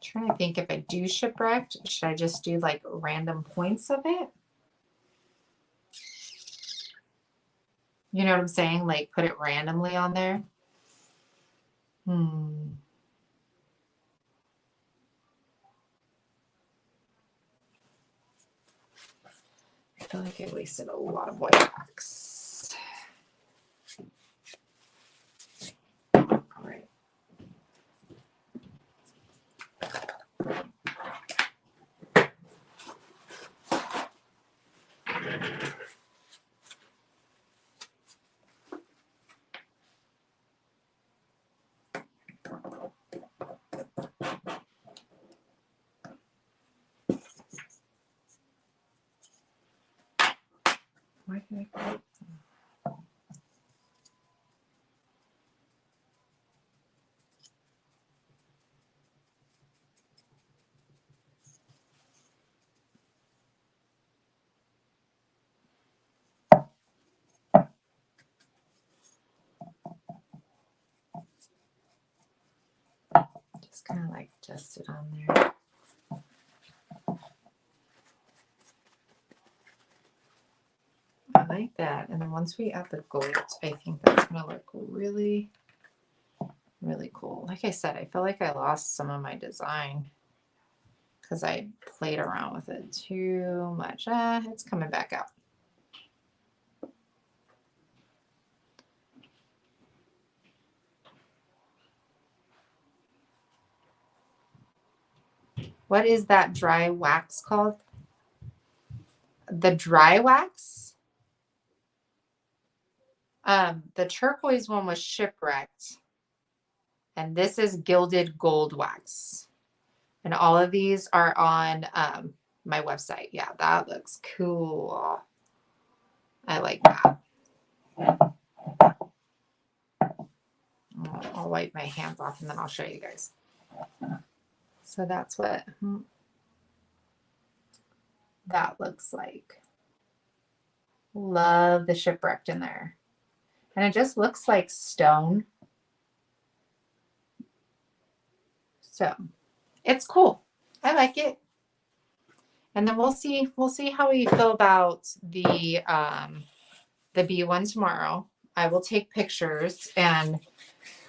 Trying to think, if I do shipwrecked, should I just do like random points of it? You know what I'm saying? Like put it randomly on there. I feel like I wasted a lot of white wax. All right. Why did I put it? Just kind of like dust it on there. I like that. And then once we add the gold, I think that's going to look really, really cool. Like I said, I feel like I lost some of my design because I played around with it too much. It's coming back out. What is that dry wax called? The dry wax? The turquoise one was shipwrecked. And this is gilded gold wax. And all of these are on my website. Yeah, that looks cool. I like that. I'll wipe my hands off and then I'll show you guys. So that's what that looks like. Love the shipwrecked in there. And it just looks like stone. So it's cool. I like it. And then we'll see how we feel about the bee one tomorrow. I will take pictures and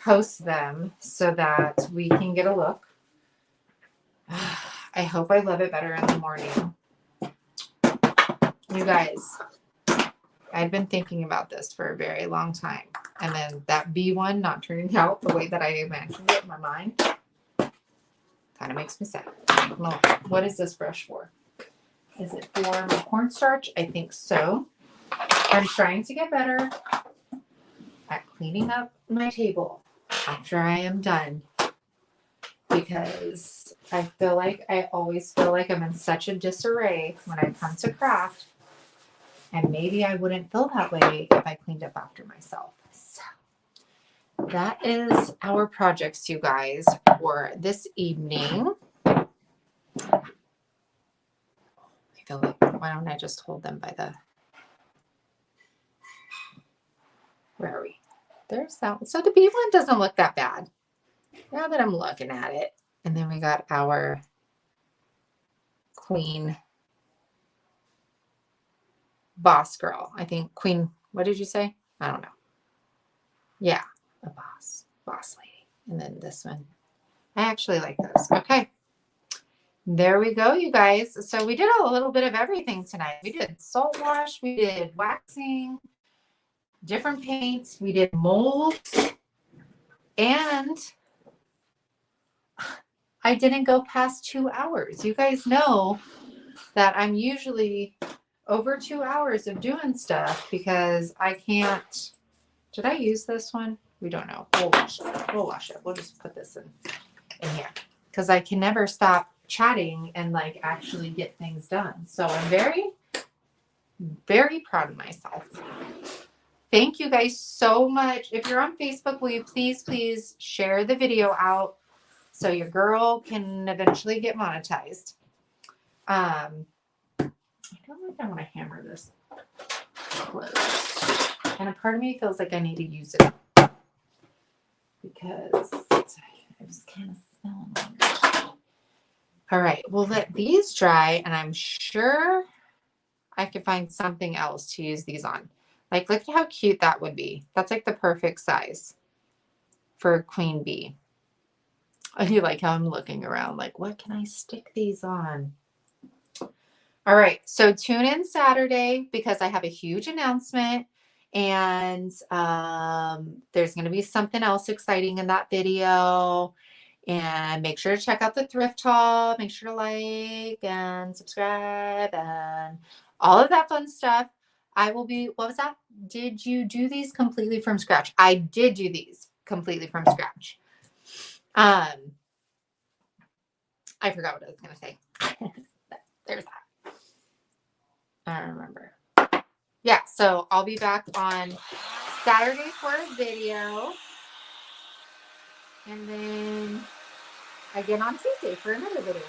post them so that we can get a look. I hope I love it better in the morning. You guys, I'd been thinking about this for a very long time. And then that bee one not turning out the way that I imagined it in my mind kind of makes me sad. Well, what is this brush for? Is it for my cornstarch? I think so. I'm trying to get better at cleaning up my table after I am done, because I feel like I always feel like I'm in such a disarray when I come to craft, and maybe I wouldn't feel that way if I cleaned up after myself. So that is our projects, you guys, for this evening. I feel like, why don't I just hold them by the, where are we? There's that one. So the B one doesn't look that bad now that I'm looking at it. And then we got our Queen Boss Girl. I think Queen, what did you say? I don't know. Yeah, a boss lady. And then this one. I actually like those. Okay. There we go, you guys. So we did a little bit of everything tonight. We did salt wash, we did waxing, different paints, we did molds, and I didn't go past 2 hours. You guys know that I'm usually over 2 hours of doing stuff because I can't. Did I use this one? We don't know. We'll wash it. We'll wash it. We'll just put this in here because I can never stop chatting and like actually get things done. So I'm very, very proud of myself. Thank you guys so much. If you're on Facebook, will you please share the video out so your girl can eventually get monetized. I don't think I want to hammer this close. And a part of me feels like I need to use it because I just kind of smell them. All right, we'll let these dry, and I'm sure I could find something else to use these on. Like, look at how cute that would be. That's like the perfect size for a queen bee. I feel like how I'm looking around, like, what can I stick these on? All right, so tune in Saturday because I have a huge announcement, and there's going to be something else exciting in that video. And make sure to check out the thrift haul. Make sure to like and subscribe and all of that fun stuff. I will be, what was that? Did you do these completely from scratch? I did do these completely from scratch. I forgot what I was going to say. There's that. I don't remember. Yeah, so I'll be back on Saturday for a video. And then again on Tuesday for another video.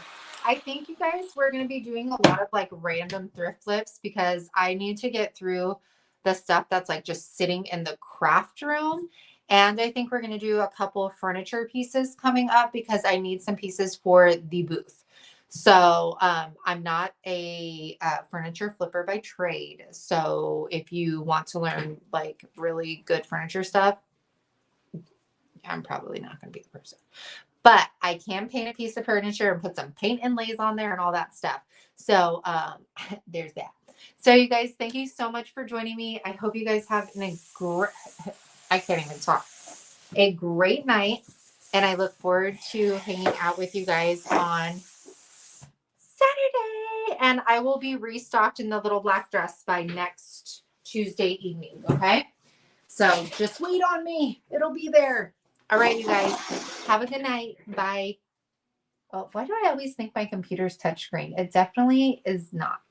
I think you guys, we're going to be doing a lot of like random thrift flips because I need to get through the stuff that's like just sitting in the craft room. And I think we're going to do a couple of furniture pieces coming up because I need some pieces for the booth. So I'm not a furniture flipper by trade. So if you want to learn like really good furniture stuff, I'm probably not going to be the person. But I can paint a piece of furniture and put some paint inlays on there and all that stuff. So there's that. So you guys, thank you so much for joining me. I hope you guys have I can't even talk. A great night. And I look forward to hanging out with you guys on Saturday. And I will be restocked in the little black dress by next Tuesday evening. Okay. So just wait on me. It'll be there. All right, you guys. Have a good night. Bye. Oh, why do I always think my computer's touchscreen? It definitely is not.